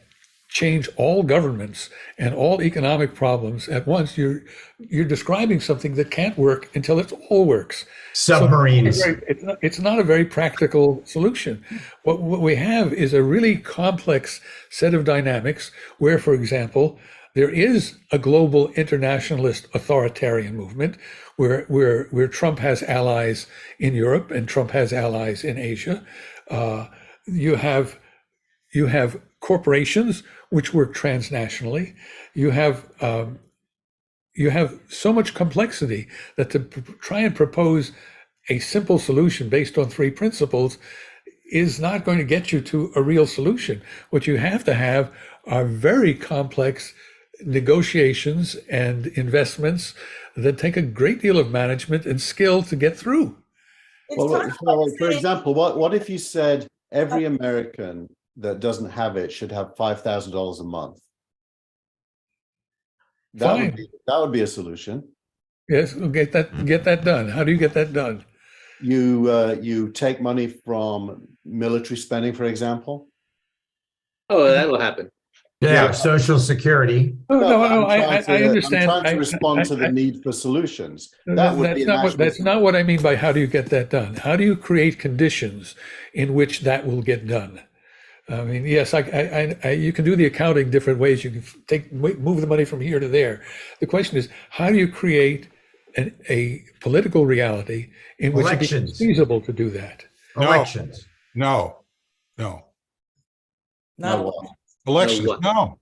change all governments and all economic problems at once, you're describing something that can't work until it all works. Submarines. So it's not a very practical solution. What we have is a really complex set of dynamics where, for example, there is a global internationalist authoritarian movement where Trump has allies in Europe and Trump has allies in Asia. You have corporations which work transnationally. You have so much complexity that to try and propose a simple solution based on three principles is not going to get you to a real solution. What you have to have are very complex negotiations and investments that take a great deal of management and skill to get through. Well, for example, what if you said every American that doesn't have it should have $5,000 a month? That would be a solution. Yes, we'll get that done. How do you get that done? You take money from military spending, for example. Oh, that'll happen. Yeah, Social Security. No, I understand. I'm trying to respond to the need for solutions. That's not what I mean by how do you get that done? How do you create conditions in which that will get done? I mean, yes, you can do the accounting different ways. You can move the money from here to there. The question is, how do you create a political reality in which it becomes feasible to do that? Elections. No. Elections. No.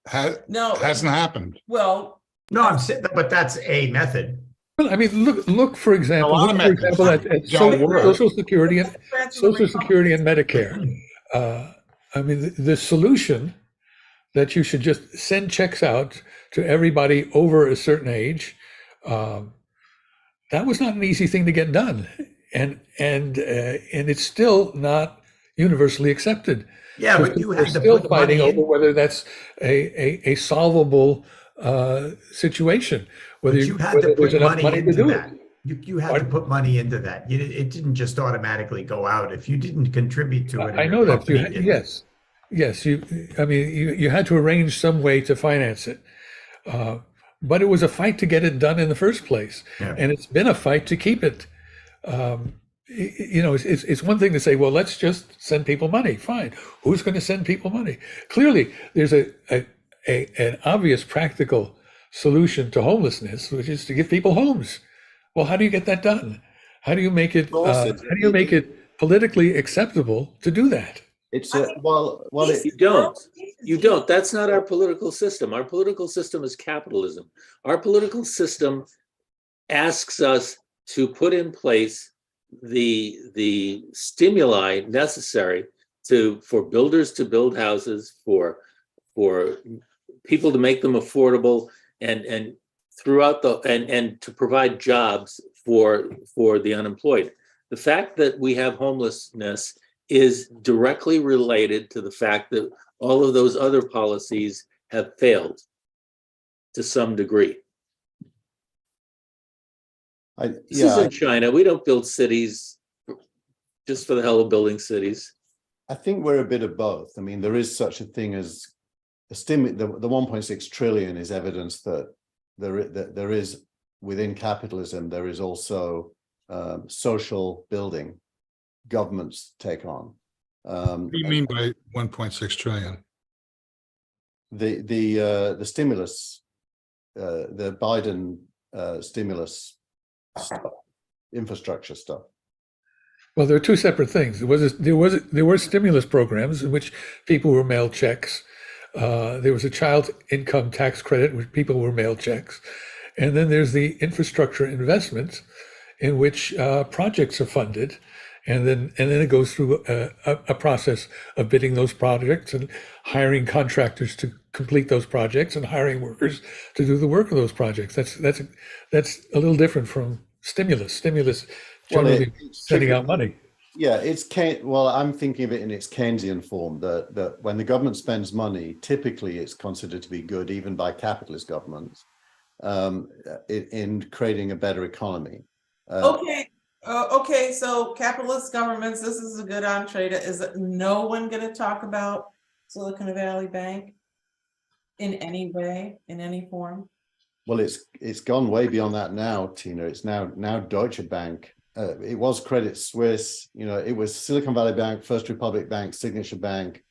Hasn't happened. Well, no, I'm saying, but that's a method. Well, I mean, look for example, at Social Security and Medicare. I mean, the solution that you should just send checks out to everybody over a certain age, that was not an easy thing to get done, and it's still not universally accepted. Yeah, but you have to still put fighting money in. over whether that's a solvable situation. Whether you had to put money into that. You had to Pardon? put money into that. It didn't just automatically go out if you didn't contribute to it. I know that. Yes. I mean, you had to arrange some way to finance it, but it was a fight to get it done in the first place, and it's been a fight to keep it. It's one thing to say, well, let's just send people money. Fine. Who's going to send people money? Clearly, there's an obvious practical solution to homelessness, which is to give people homes. Well, how do you get that done? How do you make it? How do you make it politically acceptable to do that? You don't. That's not our political system. Our political system is capitalism. Our political system asks us to put in place the stimuli necessary for builders to build houses, for people to make them affordable, and throughout and to provide jobs for the unemployed. The fact that we have homelessness is directly related to the fact that all of those other policies have failed to some degree. This isn't China. We don't build cities just for the hell of building cities. I think we're a bit of both. I mean, there is such a thing as the 1.6 trillion is evidence that there is within capitalism, there is also social building governments take on. What do you mean by 1.6 trillion? The stimulus, the Biden stimulus stuff, infrastructure stuff. Well, there are two separate things. There were stimulus programs in which people were mailed checks. There was a child income tax credit, which people were mailed checks, and then there's the infrastructure investments, in which projects are funded, and then it goes through a process of bidding those projects and hiring contractors to complete those projects and hiring workers to do the work of those projects. That's a little different from stimulus. Stimulus generally sending out money. Yeah, I'm thinking of it in its Keynesian form, that when the government spends money, typically it's considered to be good, even by capitalist governments, in creating a better economy. Okay, so capitalist governments, this is a good entree to, is no one going to talk about Silicon Valley Bank in any way, in any form? Well, it's gone way beyond that now, Tina. It's now Deutsche Bank. It was Credit Suisse. You know, it was Silicon Valley Bank, First Republic Bank, Signature Bank,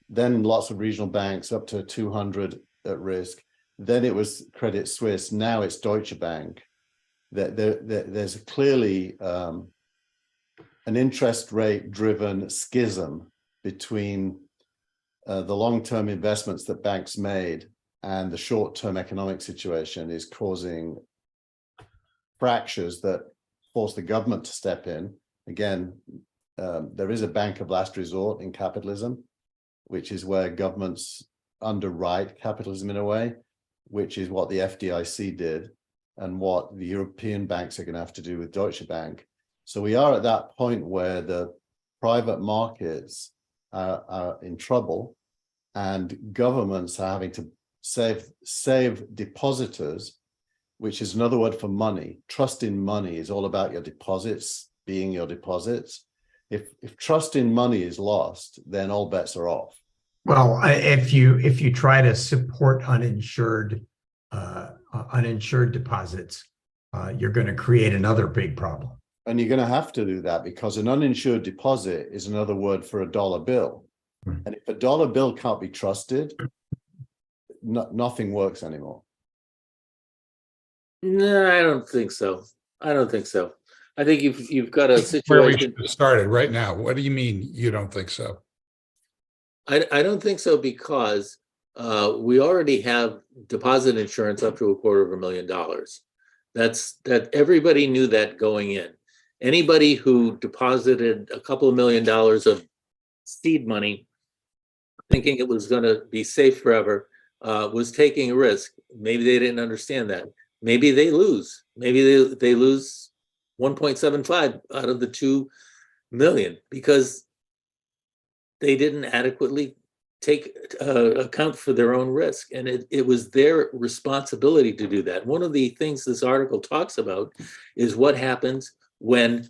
then lots of regional banks up to 200 at risk. Then it was Credit Suisse. Now it's Deutsche Bank. There's clearly an interest rate driven schism between the long-term investments that banks made and the short-term economic situation is causing fractures that force the government to step in. Again, there is a bank of last resort in capitalism, which is where governments underwrite capitalism in a way, which is what the FDIC did and what the European banks are going to have to do with Deutsche Bank. So we are at that point where the private markets are in trouble and governments are having to save depositors, which is another word for money. Trust in money is all about your deposits being your deposits. If trust in money is lost, then all bets are off. Well, if you try to support uninsured deposits, you're going to create another big problem. And you're going to have to do that because an uninsured deposit is another word for a dollar bill. And if a dollar bill can't be trusted, nothing works anymore. No, I don't think so. I don't think so. I think you've got a Where we situation. should have started right now. What do you mean you don't think so? I don't think so because we already have deposit insurance up to $250,000. That everybody knew that going in. Anybody who deposited a couple of $1 million of seed money, thinking it was going to be safe forever, was taking a risk. Maybe they didn't understand that. Maybe they lose. Maybe they lose 1.75 out of the 2 million because they didn't adequately take account for their own risk. And it was their responsibility to do that. One of the things this article talks about is what happens when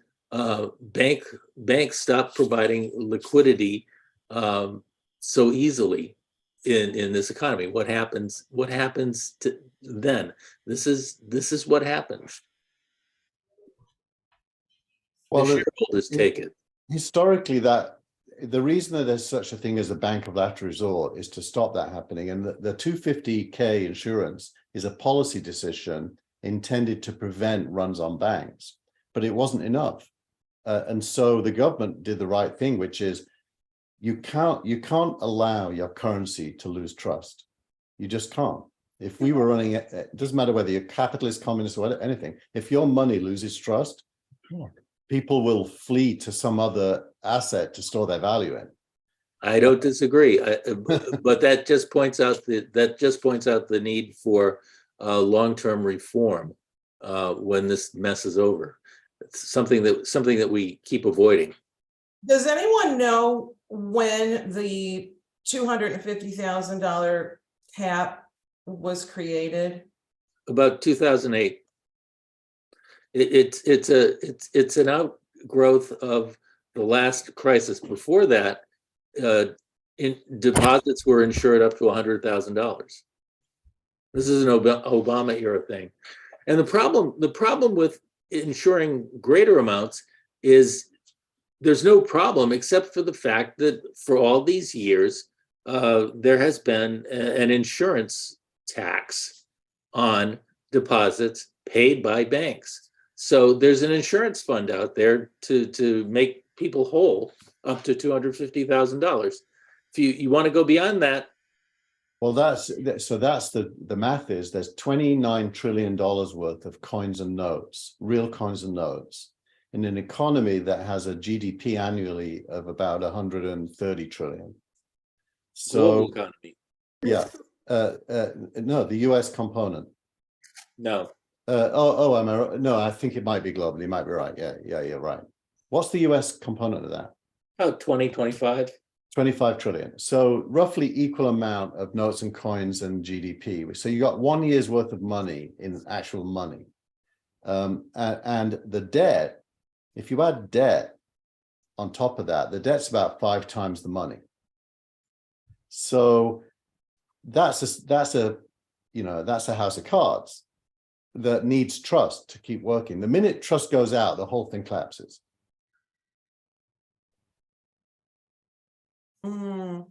banks stop providing liquidity so easily in this economy. What happens to then? This is what happens. Well, the shareholders take it. Historically, that the reason that there's such a thing as a bank of last resort is to stop that happening. And the 250K insurance is a policy decision intended to prevent runs on banks, but it wasn't enough. And so the government did the right thing, which is you can't allow your currency to lose trust. You just can't. If we were running it doesn't matter whether you're capitalist, communist, or anything. If your money loses trust, people will flee to some other asset to store their value in. I don't disagree, but that just points out the need for long-term reform when this mess is over. It's something that we keep avoiding. Does anyone know when the $250,000 cap was created? About 2008. It's an outgrowth of the last crisis. Before that, deposits were insured up to $100,000. This is an Obama era thing, and the problem with insuring greater amounts is there's no problem except for the fact that for all these years there has been an insurance tax on deposits paid by banks. So there's an insurance fund out there to make people whole up to $250,000. If you want to go beyond that. Well, that's the math is there's $29 trillion worth of coins and notes, real coins and notes, in an economy that has a GDP annually of about 130 trillion. So, global economy. Yeah, no, the US component. No. No, I think it might be global. You might be right. Yeah, you're right. What's the US component of that? About 25. 25 trillion. So roughly equal amount of notes and coins and GDP. So you got 1 year's worth of money in actual money. And the debt, if you add debt on top of that, the debt's about 5 times the money. So that's a house of cards that needs trust to keep working. The minute trust goes out, the whole thing collapses. Mm.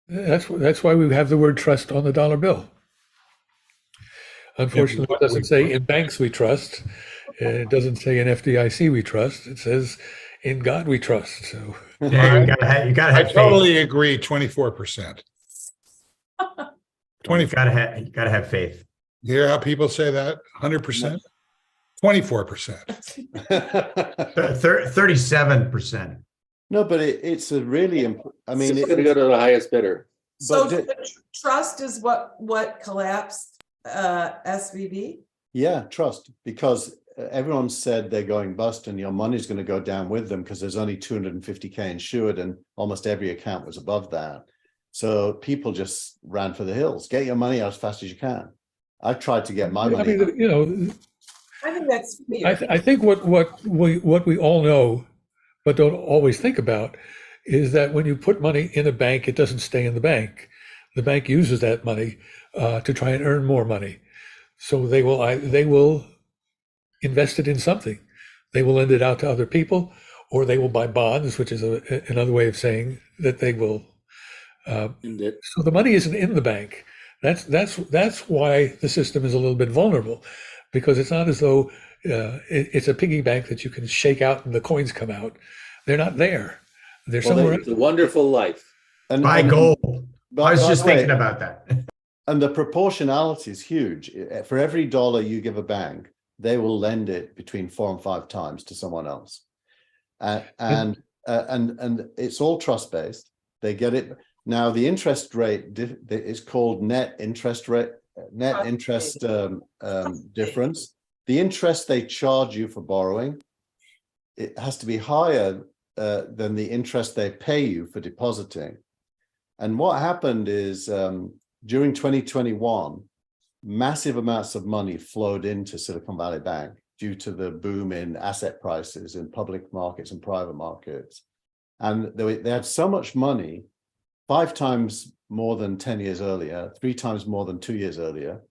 That's why we have the word trust on the dollar bill. Unfortunately, it doesn't say in banks we trust. It doesn't say in FDIC we trust. It says in God we trust. So Yeah, you gotta I have faith. totally agree, 24%. 24. You gotta have faith. You hear how people say that? 100%? 24%. 37%. No, but it's a really important, I mean, It's going to go to the highest bidder. So But trust is what collapsed SVB? yeah, trust, because everyone said they're going bust and your money's going to go down with them because there's only 250K insured and almost every account was above that. So people just ran for the hills. Get your money out as fast as you can. I've tried to get my money. I mean, you know, I think that's fair. I think what we all know, but don't always think about, is that when you put money in a bank, it doesn't stay in the bank. The bank uses that money to try and earn more money. So they will invest it in something. They will lend it out to other people, or they will buy bonds, which is another way of saying that they will. So the money isn't in the bank. That's why the system is a little bit vulnerable, because it's not as though it's a piggy bank that you can shake out and the coins come out. They're not there. They're somewhere It's a wonderful life. And Buy gold. I was by just the way, thinking about that. and the proportionality is huge. For every dollar you give a bank, they will lend it between 4 and 5 times to someone else. And it's all trust based. They get it. Now the interest rate is called net interest difference. The interest they charge you for borrowing, it has to be higher than the interest they pay you for depositing. And what happened is during 2021, massive amounts of money flowed into Silicon Valley Bank due to the boom in asset prices in public markets and private markets. And they had so much money, 5 times more than 10 years earlier, 3 times more than 2 years earlier.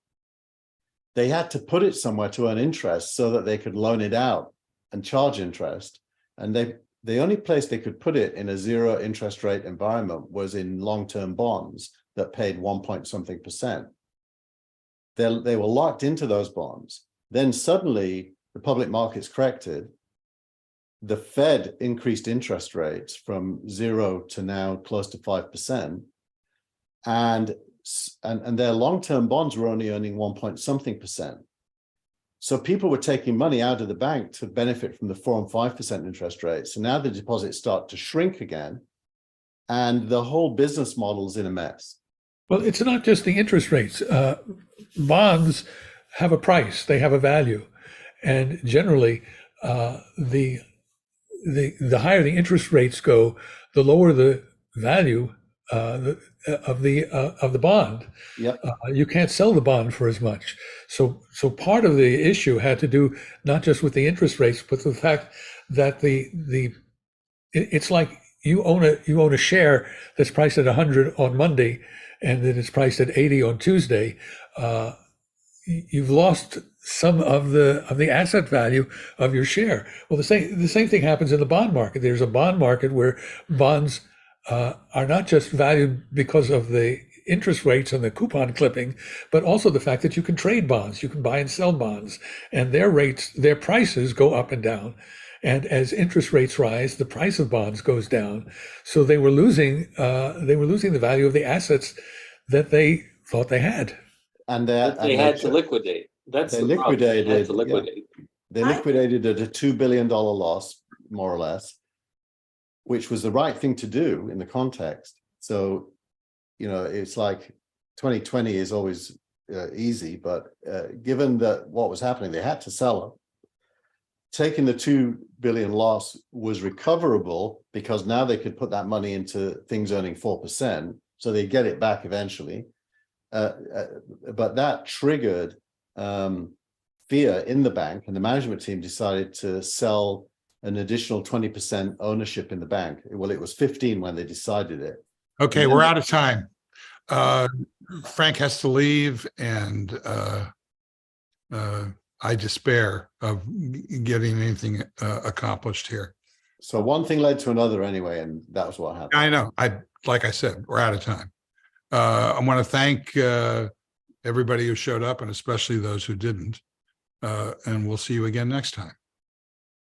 They had to put it somewhere to earn interest so that they could loan it out and charge interest. And the only place they could put it in a 0 interest rate environment was in long-term bonds that paid 1% They were locked into those bonds. Then suddenly the public markets corrected. The Fed increased interest rates from 0 to now close to 5%. And their long-term bonds were only earning 1%. So people were taking money out of the bank to benefit from the 4 and 5% interest rates. So now the deposits start to shrink again, and the whole business model is in a mess. Well, it's not just the interest rates. Bonds have a price; they have a value, and generally, the higher the interest rates go, the lower the value of the bond. Yep. You can't sell the bond for as much. So part of the issue had to do not just with the interest rates, but the fact that it's like you own a share that's priced at 100 on Monday, and then it's priced at 80 on Tuesday. You've lost some of the asset value of your share. Well, the same thing happens in the bond market. There's a bond market where bonds are not just valued because of the interest rates and the coupon clipping, but also the fact that you can trade bonds, you can buy and sell bonds, and their prices go up and down. And as interest rates rise, the price of bonds goes down. So they were losing the value of the assets that they thought they had. And They had to liquidate. That's they the problem. They had liquidated. to liquidate. They liquidated at a $2 billion loss, more or less, which was the right thing to do in the context. So, it's like 2020 is always easy, but given that what was happening, they had to sell them. Taking the $2 billion loss was recoverable because now they could put that money into things earning 4%, so they get it back eventually. But that triggered fear in the bank, and the management team decided to sell an additional 20% ownership in the bank. Well, it was 15 when they decided it. Okay, we're out of time. Frank has to leave, and I despair of getting anything accomplished here. So one thing led to another anyway, and that was what happened. I know. Like I said, we're out of time. I want to thank everybody who showed up, and especially those who didn't. And we'll see you again next time.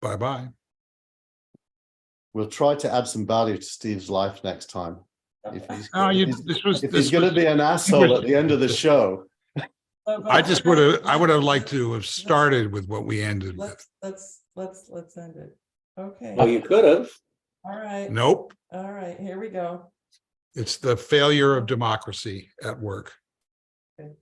Bye-bye. We'll try to add some value to Steve's life next time. If he's, Oh, if he's going to be an asshole at the end of the show. I would have liked to have started with what we ended with. Let's end it. Okay. Well, you could have. All right. Nope. All right, here we go. It's the failure of democracy at work. Okay.